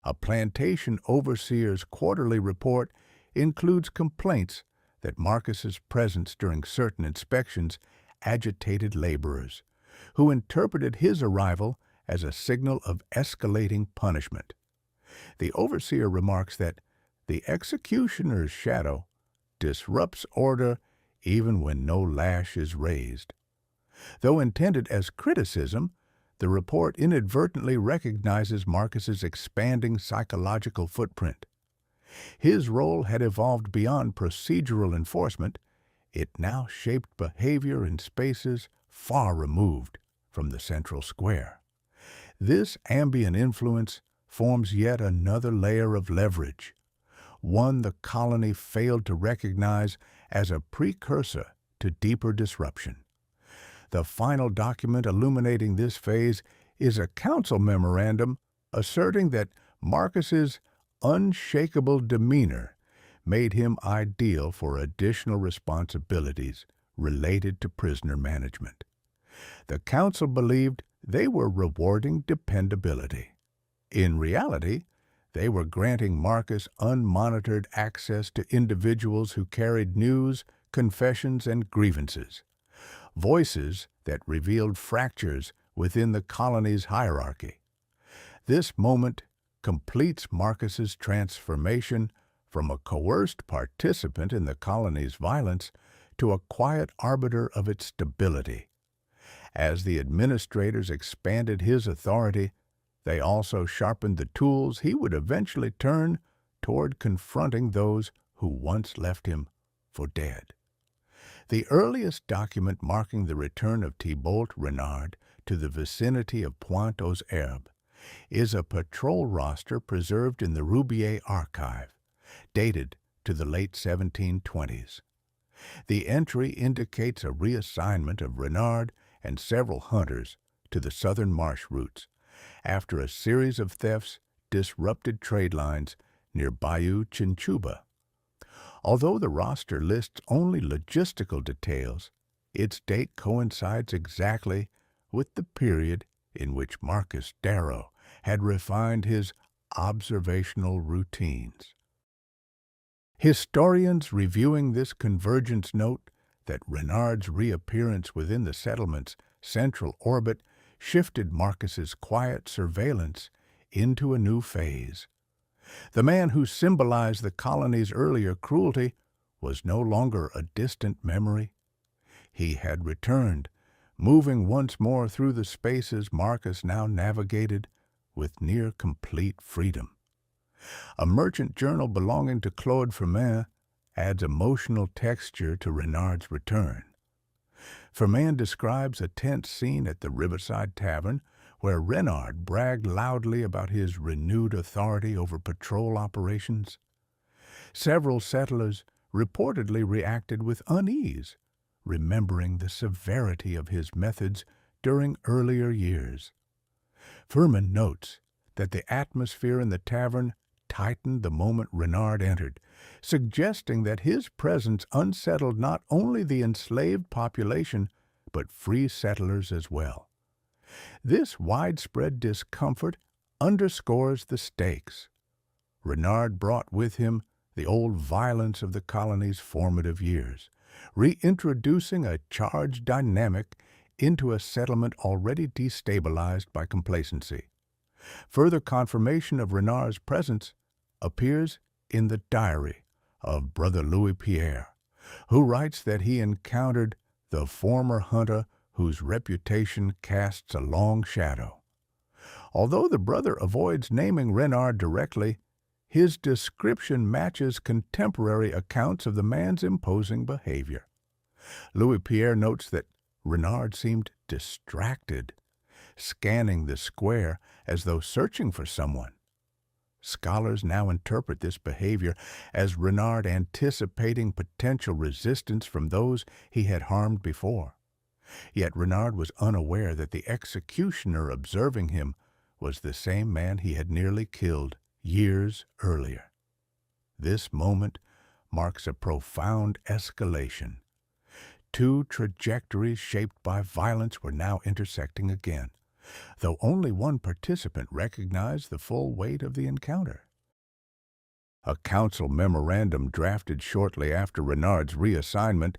A plantation overseer's quarterly report includes complaints that Marcus's presence during certain inspections agitated laborers, who interpreted his arrival as a signal of escalating punishment. The overseer remarks that the executioner's shadow disrupts order even when no lash is raised. Though intended as criticism, the report inadvertently recognizes Marcus's expanding psychological footprint. His role had evolved beyond procedural enforcement. It now shaped behavior in spaces far removed from the central square. This ambient influence forms yet another layer of leverage, one the colony failed to recognize as a precursor to deeper disruption. The final document illuminating this phase is a council memorandum asserting that Marcus's unshakable demeanor made him ideal for additional responsibilities related to prisoner management. The council believed they were rewarding dependability. In reality, they were granting Marcus unmonitored access to individuals who carried news, confessions, and grievances, voices that revealed fractures within the colony's hierarchy. This moment completes Marcus's transformation from a coerced participant in the colony's violence to a quiet arbiter of its stability. As the administrators expanded his authority, they also sharpened the tools he would eventually turn toward confronting those who once left him for dead. The earliest document marking the return of Thibault Renard to the vicinity of Pointe aux Herbes is a patrol roster preserved in the Roubier archive, dated to the late 1720s. The entry indicates a reassignment of Renard and several hunters to the southern marsh routes after a series of thefts disrupted trade lines near Bayou Chinchuba. Although the roster lists only logistical details, its date coincides exactly with the period in which Marcus Darrow had refined his observational routines. Historians reviewing this convergence note that Renard's reappearance within the settlement's central orbit shifted Marcus's quiet surveillance into a new phase. The man who symbolized the colony's earlier cruelty was no longer a distant memory. He had returned, moving once more through the spaces Marcus now navigated with near-complete freedom. A merchant journal belonging to Claude Firmin adds emotional texture to Renard's return. Firmin describes a tense scene at the Riverside Tavern where Renard bragged loudly about his renewed authority over patrol operations. Several settlers reportedly reacted with unease, remembering the severity of his methods during earlier years. Firmin notes that the atmosphere in the tavern tightened the moment Renard entered, suggesting that his presence unsettled not only the enslaved population, but free settlers as well. This widespread discomfort underscores the stakes. Renard brought with him the old violence of the colony's formative years, reintroducing a charged dynamic into a settlement already destabilized by complacency. Further confirmation of Renard's presence appears in the diary of Brother Louis Pierre, who writes that he encountered the former hunter whose reputation casts a long shadow. Although the brother avoids naming Renard directly, his description matches contemporary accounts of the man's imposing behavior. Louis Pierre notes that Renard seemed distracted, scanning the square as though searching for someone. Scholars now interpret this behavior as Renard anticipating potential resistance from those he had harmed before. Yet Renard was unaware that the executioner observing him was the same man he had nearly killed years earlier. This moment marks a profound escalation. Two trajectories shaped by violence were now intersecting again, though only one participant recognized the full weight of the encounter. A council memorandum drafted shortly after Renard's reassignment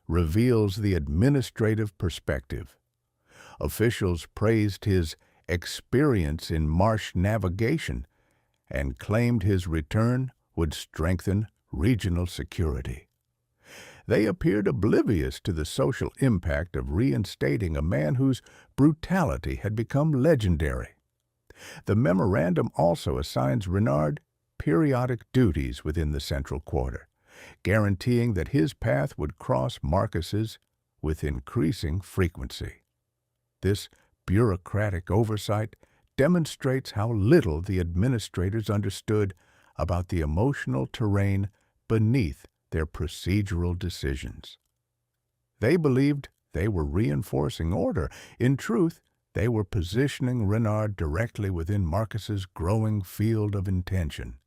reveals the administrative perspective. Officials praised his experience in marsh navigation and claimed his return would strengthen regional security. They appeared oblivious to the social impact of reinstating a man whose brutality had become legendary. The memorandum also assigns Renard periodic duties within the Central Quarter, guaranteeing that his path would cross Marcus's with increasing frequency. This bureaucratic oversight demonstrates how little the administrators understood about the emotional terrain beneath their procedural decisions. They believed they were reinforcing order. In truth, they were positioning Renard directly within Marcus's growing field of intention.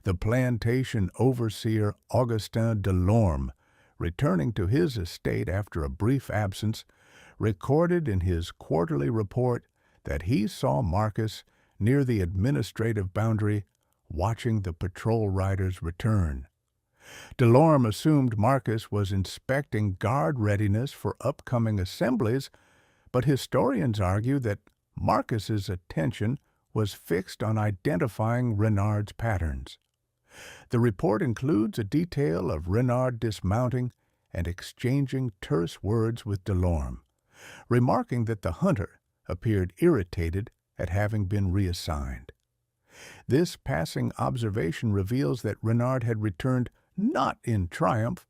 The plantation overseer Augustin Delorme, returning to his estate after a brief absence, recorded in his quarterly report that he saw Marcus near the administrative boundary watching the patrol riders return. Delorme assumed Marcus was inspecting guard readiness for upcoming assemblies, but historians argue that Marcus's attention was fixed on identifying Renard's patterns. The report includes a detail of Renard dismounting and exchanging terse words with Delorme, remarking that the hunter appeared irritated at having been reassigned. This passing observation reveals that Renard had returned not in triumph,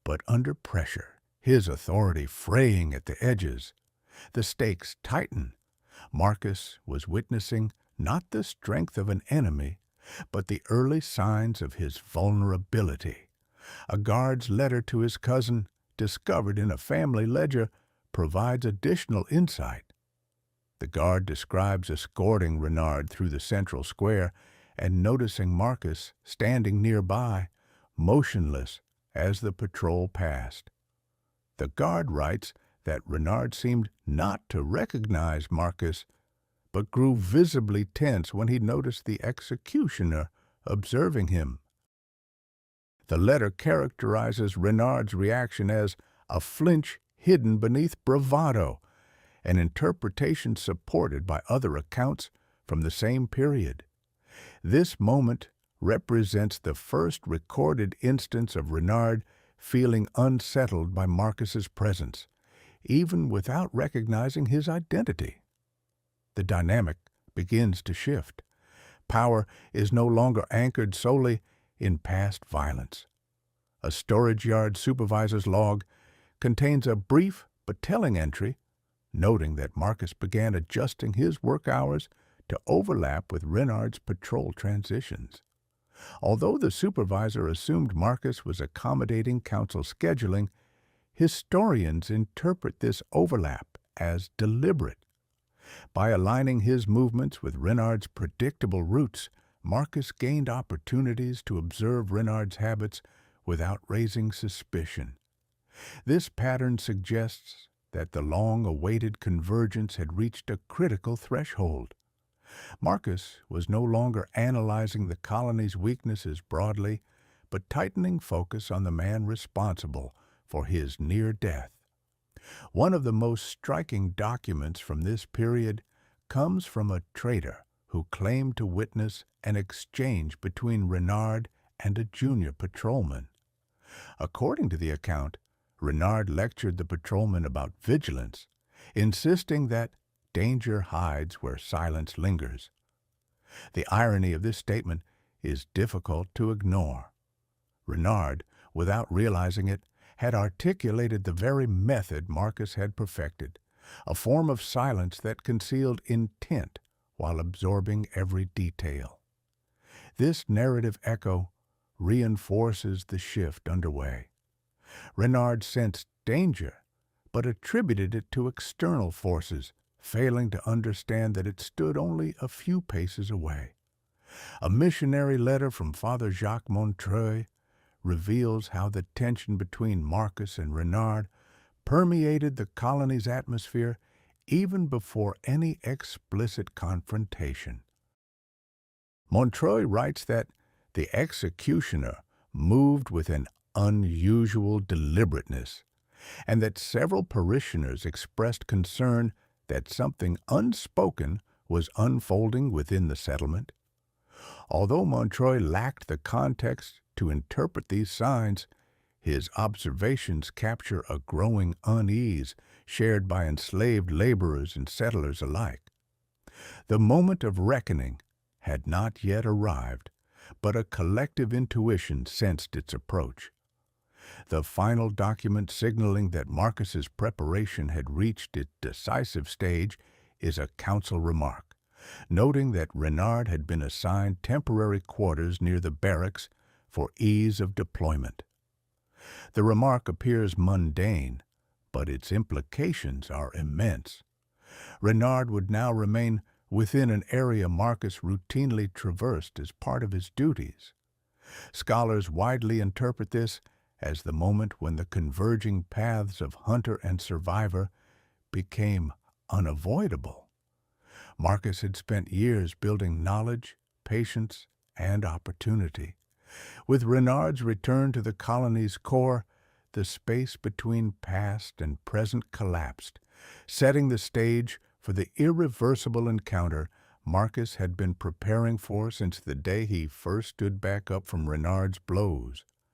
but under pressure, his authority fraying at the edges. The stakes tighten. Marcus was witnessing not the strength of an enemy, but the early signs of his vulnerability. A guard's letter to his cousin, discovered in a family ledger, provides additional insight. The guard describes escorting Renard through the central square and noticing Marcus standing nearby, motionless as the patrol passed. The guard writes that Renard seemed not to recognize Marcus, but grew visibly tense when he noticed the executioner observing him. The letter characterizes Renard's reaction as a flinch hidden beneath bravado, an interpretation supported by other accounts from the same period. This moment represents the first recorded instance of Renard feeling unsettled by Marcus's presence, even without recognizing his identity. The dynamic begins to shift. Power is no longer anchored solely in past violence. A storage yard supervisor's log contains a brief but telling entry noting that Marcus began adjusting his work hours to overlap with Renard's patrol transitions. Although the supervisor assumed Marcus was accommodating council scheduling, historians interpret this overlap as deliberate. By aligning his movements with Renard's predictable routes, Marcus gained opportunities to observe Renard's habits without raising suspicion. This pattern suggests that the long-awaited convergence had reached a critical threshold. Marcus was no longer analyzing the colony's weaknesses broadly, but tightening focus on the man responsible for his near death. One of the most striking documents from this period comes from a trader who claimed to witness an exchange between Renard and a junior patrolman. According to the account, Renard lectured the patrolman about vigilance, insisting that danger hides where silence lingers. The irony of this statement is difficult to ignore. Renard, without realizing it, had articulated the very method Marcus had perfected, a form of silence that concealed intent while absorbing every detail. This narrative echo reinforces the shift underway. Renard sensed danger, but attributed it to external forces, failing to understand that it stood only a few paces away. A missionary letter from Father Jacques Montreuil reveals how the tension between Marcus and Renard permeated the colony's atmosphere even before any explicit confrontation. Montreuil writes that the executioner moved with an unusual deliberateness, and that several parishioners expressed concern that something unspoken was unfolding within the settlement. Although Montreuil lacked the context to interpret these signs, his observations capture a growing unease shared by enslaved laborers and settlers alike. The moment of reckoning had not yet arrived, but a collective intuition sensed its approach. The final document signaling that Marcus's preparation had reached its decisive stage is a council remark, noting that Renard had been assigned temporary quarters near the barracks for ease of deployment. The remark appears mundane, but its implications are immense. Renard would now remain within an area Marcus routinely traversed as part of his duties. Scholars widely interpret this as the moment when the converging paths of hunter and survivor became unavoidable. Marcus had spent years building knowledge, patience, and opportunity. With Renard's return to the colony's core, the space between past and present collapsed, setting the stage for the irreversible encounter Marcus had been preparing for since the day he first stood back up from Renard's blows.